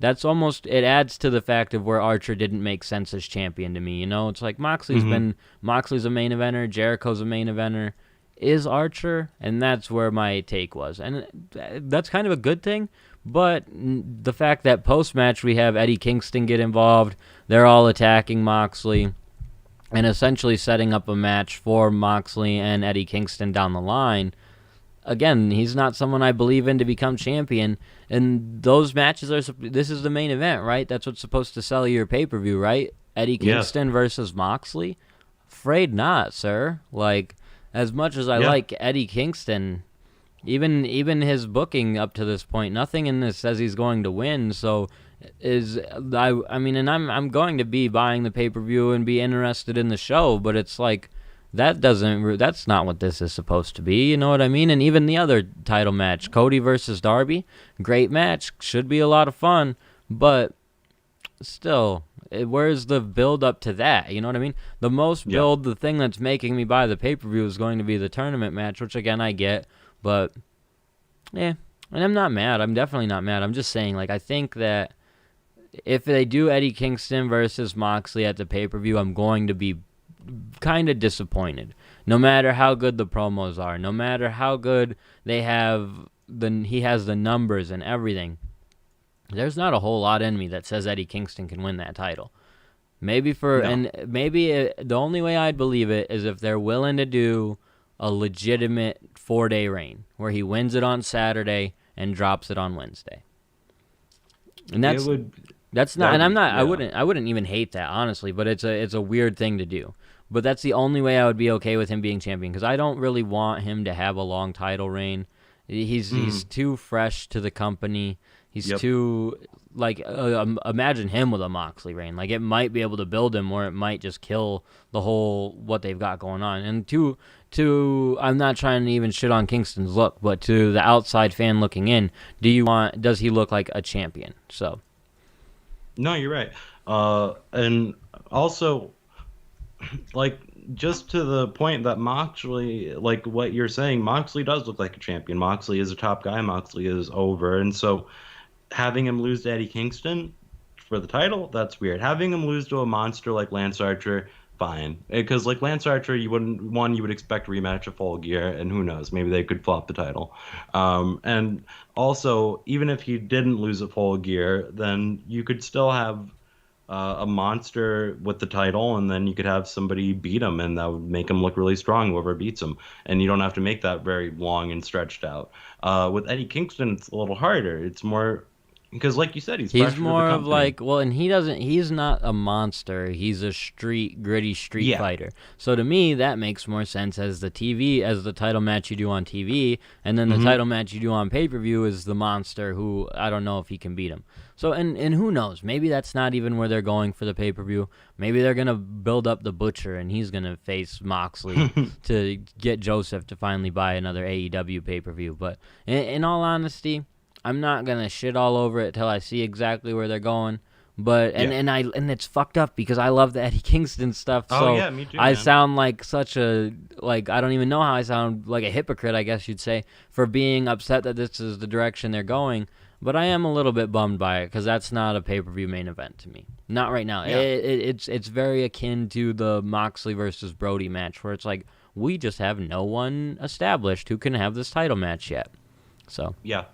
Speaker 6: that's it adds to the fact of where Archer didn't make sense as champion to me. It's like Moxley's a main eventer, Jericho's a main eventer. Is Archer? And that's where my take was. And that's kind of a good thing, but the fact that post-match we have Eddie Kingston get involved, they're all attacking Moxley, and essentially setting up a match for Moxley and Eddie Kingston down the line. Again, he's not someone I believe in to become champion, and those matches this is the main event, right? That's what's supposed to sell your pay-per-view, right? Eddie Kingston versus Moxley? Afraid not, sir. Like, as much as I like Eddie Kingston, even his booking up to this point, nothing in this says he's going to win, so I mean, and I'm going to be buying the pay-per-view and be interested in the show, but it's like, that's not what this is supposed to be, you know what I mean? And even the other title match, Cody versus Darby, great match, should be a lot of fun, but still, where's the build up to that, you know what I mean? The most build, the thing that's making me buy the pay-per-view is going to be the tournament match, which again I get, but and I'm not mad, I'm definitely not mad, I'm just saying, like, I think that if they do Eddie Kingston versus Moxley at the pay-per-view, I'm going to be kind of disappointed. No matter how good the promos are, no matter how good he has the numbers and everything, there's not a whole lot in me that says Eddie Kingston can win that title. The only way I'd believe it is if they're willing to do a legitimate 4-day reign where he wins it on Saturday and drops it on Wednesday. And I wouldn't even hate that, honestly, but it's a weird thing to do. But that's the only way I would be okay with him being champion, because I don't really want him to have a long title reign. He's too fresh to the company. He's too, like, imagine him with a Moxley reign. Like, it might be able to build him, or it might just kill the whole, what they've got going on. And I'm not trying to even shit on Kingston's look, but to the outside fan looking in, does he look like a champion? So.
Speaker 7: No, you're right. And also, like, just to the point that Moxley, like what you're saying, Moxley does look like a champion. Moxley is a top guy. Moxley is over. And so having him lose to Eddie Kingston for the title, that's weird. Having him lose to a monster like Lance Archer, fine. Because, like, Lance Archer, you would expect a rematch of Full Gear, and who knows, maybe they could flop the title. And also, even if he didn't lose at Full Gear, then you could still have a monster with the title, and then you could have somebody beat him, and that would make him look really strong, whoever beats him. And you don't have to make that very long and stretched out. With Eddie Kingston, it's a little harder. It's more... Because, like you said, he's
Speaker 6: more of like, well, and he's not a monster. He's a gritty street fighter. So to me, that makes more sense as the title match you do on TV, and then the title match you do on pay-per-view is the monster who, I don't know if he can beat him. So, and who knows, maybe that's not even where they're going for the pay-per-view. Maybe they're going to build up the Butcher, and he's going to face Moxley to get Joseph to finally buy another AEW pay-per-view. But in all honesty, I'm not going to shit all over it till I see exactly where they're going. But and it's fucked up because I love the Eddie Kingston stuff.
Speaker 7: Oh,
Speaker 6: So
Speaker 7: yeah, me too,
Speaker 6: I
Speaker 7: man.
Speaker 6: sound like such a I don't even know how I sound, like a hypocrite, I guess you'd say, for being upset that this is the direction they're going. But I am a little bit bummed by it because that's not a pay-per-view main event to me. Not right now.
Speaker 7: Yeah.
Speaker 6: It's very akin to the Moxley versus Brody match where it's like we just have no one established who can have this title match yet. So
Speaker 7: Yeah.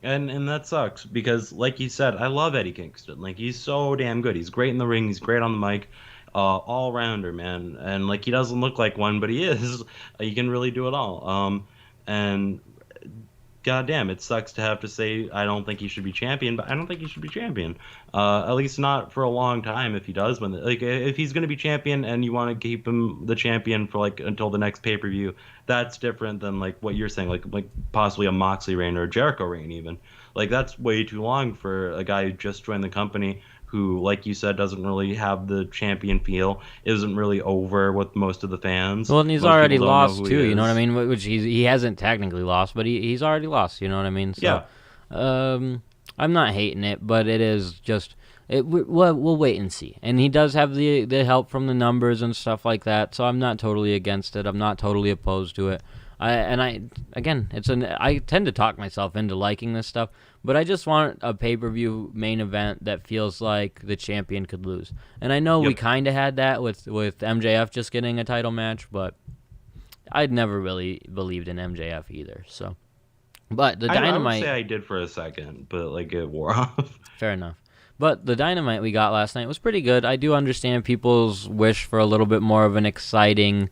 Speaker 7: And that sucks because, like you said, I love Eddie Kingston. Like, he's so damn good. He's great in the ring. He's great on the mic. All rounder, man. And, like, he doesn't look like one, but he is. He can really do it all. And goddamn, it sucks to have to say I don't think he should be champion, but I don't think he should be champion. At least not for a long time. If he does win, if he's going to be champion and you want to keep him the champion for like until the next pay per view, that's different than like what you're saying, like possibly a Moxley reign or a Jericho reign even. Like that's way too long for a guy who just joined the company, who, like you said, doesn't really have the champion feel, isn't really over with most of the fans.
Speaker 6: well, and he's
Speaker 7: Most
Speaker 6: already
Speaker 7: people don't know
Speaker 6: lost
Speaker 7: who he
Speaker 6: too. You know what I
Speaker 7: is.
Speaker 6: mean? Which he hasn't technically lost, but he's already lost. You know what I mean? So,
Speaker 7: Yeah.
Speaker 6: I'm not hating it, but it is just we'll wait and see. And he does have the help from the numbers and stuff like that, so I'm not totally against it. I'm not totally opposed to it. I tend to talk myself into liking this stuff, but I just want a pay-per-view main event that feels like the champion could lose. And I know we kind of had that with MJF just getting a title match, but I'd never really believed in MJF either. So, but the
Speaker 7: I
Speaker 6: Dynamite,
Speaker 7: would say I did for a second, but like it wore off.
Speaker 6: fair enough. But the Dynamite we got last night was pretty good. I do understand people's wish for a little bit more of an exciting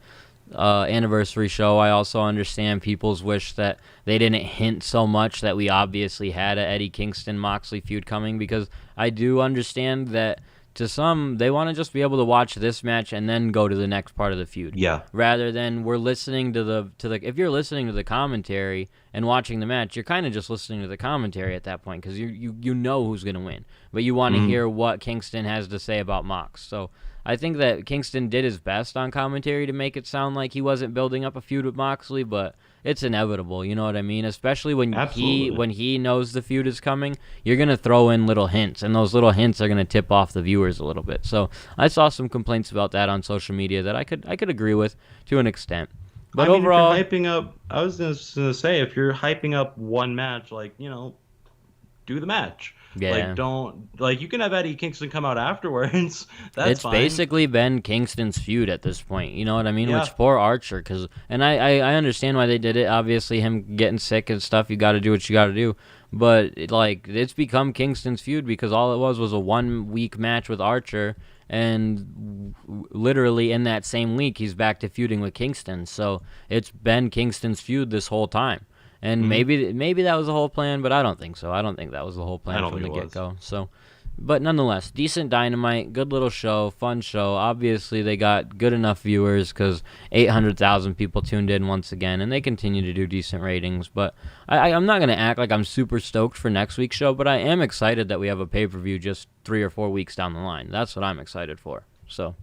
Speaker 6: anniversary show. I also understand people's wish that they didn't hint so much that we obviously had a Eddie Kingston Moxley feud coming, because I do understand that to some they want to just be able to watch this match and then go to the next part of the feud.
Speaker 7: Yeah.
Speaker 6: Rather than we're listening to the if you're listening to the commentary and watching the match, you're kind of just listening to the commentary at that point because you know who's going to win, but you want to hear what Kingston has to say about Mox. So I think that Kingston did his best on commentary to make it sound like he wasn't building up a feud with Moxley, but it's inevitable, you know what I mean? Especially when he knows the feud is coming, you're going to throw in little hints, and those little hints are going to tip off the viewers a little bit. So I saw some complaints about that on social media that I could agree with to an extent. But
Speaker 7: I mean,
Speaker 6: overall,
Speaker 7: if you're hyping up, I was just gonna say, if you're hyping up one match, like, you know, do the match.
Speaker 6: Yeah.
Speaker 7: Like, don't, like, you can have Eddie Kingston come out afterwards. That's
Speaker 6: it's
Speaker 7: fine.
Speaker 6: basically been Kingston's feud at this point. You know what I mean?
Speaker 7: Yeah.
Speaker 6: Which poor Archer, and I understand why they did it. Obviously, him getting sick and stuff, you got to do what you got to do. But it's become Kingston's feud because all it was a 1 week match with Archer, and literally in that same week he's back to feuding with Kingston. So it's been Kingston's feud this whole time. And maybe that was the whole plan, but I don't think so. I don't think that was the whole plan from the get-go. So, but nonetheless, decent Dynamite, good little show, fun show. Obviously, they got good enough viewers because 800,000 people tuned in once again, and they continue to do decent ratings. But I'm not going to act like I'm super stoked for next week's show, but I am excited that we have a pay-per-view just 3 or 4 weeks down the line. That's what I'm excited for. So,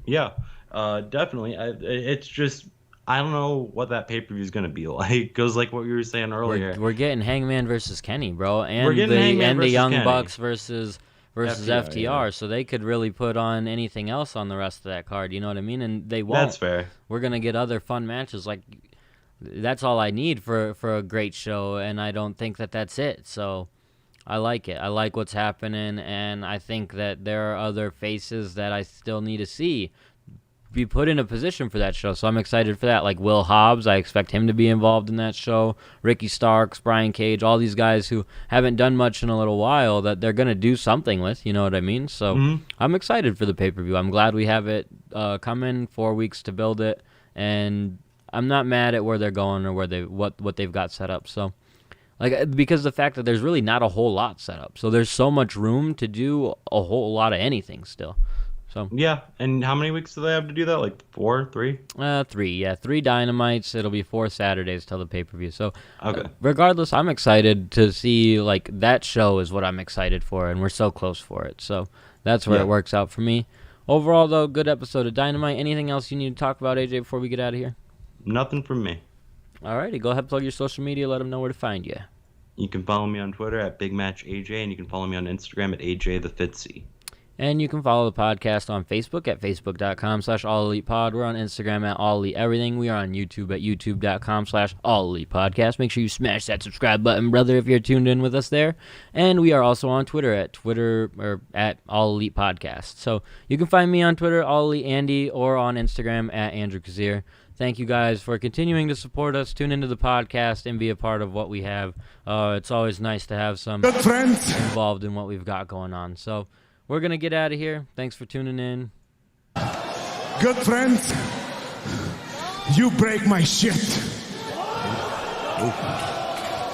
Speaker 7: Yeah, definitely. It's just, I don't know what that pay-per-view is going to be like. Because like what we were saying earlier.
Speaker 6: we're getting Hangman versus Kenny, bro, and
Speaker 7: We're getting Hangman
Speaker 6: the
Speaker 7: versus
Speaker 6: Young
Speaker 7: Kenny.
Speaker 6: Bucks versus FTR,
Speaker 7: yeah.
Speaker 6: so they could really put on anything else on the rest of that card. You know what I mean? And they won't.
Speaker 7: That's fair.
Speaker 6: We're gonna get other fun matches. Like that's all I need for a great show, and I don't think that that's it. So I like it. I like what's happening, and I think that there are other faces that I still need to see be put in a position for that show. So I'm excited for that. Like Will Hobbs, I expect him to be involved in that show. Ricky Starks, Brian Cage, all these guys who haven't done much in a little while that they're going to do something with, you know what I mean? So I'm excited for the pay-per-view. I'm glad we have it coming, 4 weeks to build it, and I'm not mad at where they're going or what they've got set up. So because the fact that there's really not a whole lot set up. So there's so much room to do a whole lot of anything still. So
Speaker 7: Yeah, and how many weeks do they have to do that? Like 4, 3?
Speaker 6: 3, yeah. 3 Dynamites. It'll be 4 Saturdays till the pay-per-view. So
Speaker 7: Okay.
Speaker 6: regardless, I'm excited to see, like, that show is what I'm excited for, and we're so close for it. So that's where it works out for me. Overall, though, good episode of Dynamite. Anything else you need to talk about, AJ, before we get out of here?
Speaker 7: Nothing from me.
Speaker 6: Alrighty, go ahead, plug your social media, let them know where to find you.
Speaker 7: You can follow me on Twitter at BigMatchAJ, and you can follow me on Instagram at AJTheFitzy.
Speaker 6: And you can follow the podcast on Facebook at facebook.com/AllElitePod. We're on Instagram at AllEliteEverything. We are on YouTube at youtube.com/AllElitePodcast. Make sure you smash that subscribe button, brother, if you're tuned in with us there. And we are also on Twitter at AllElitePodcast. So you can find me on Twitter, AllEliteAndy, or on Instagram at Andrew Kazir. Thank you guys for continuing to support us, tune into the podcast, and be a part of what we have. It's always nice to have some
Speaker 8: good friends
Speaker 6: involved in what we've got going on. So we're going to get out of here. Thanks for tuning in.
Speaker 8: Good friends, you break my shit.
Speaker 2: Ooh.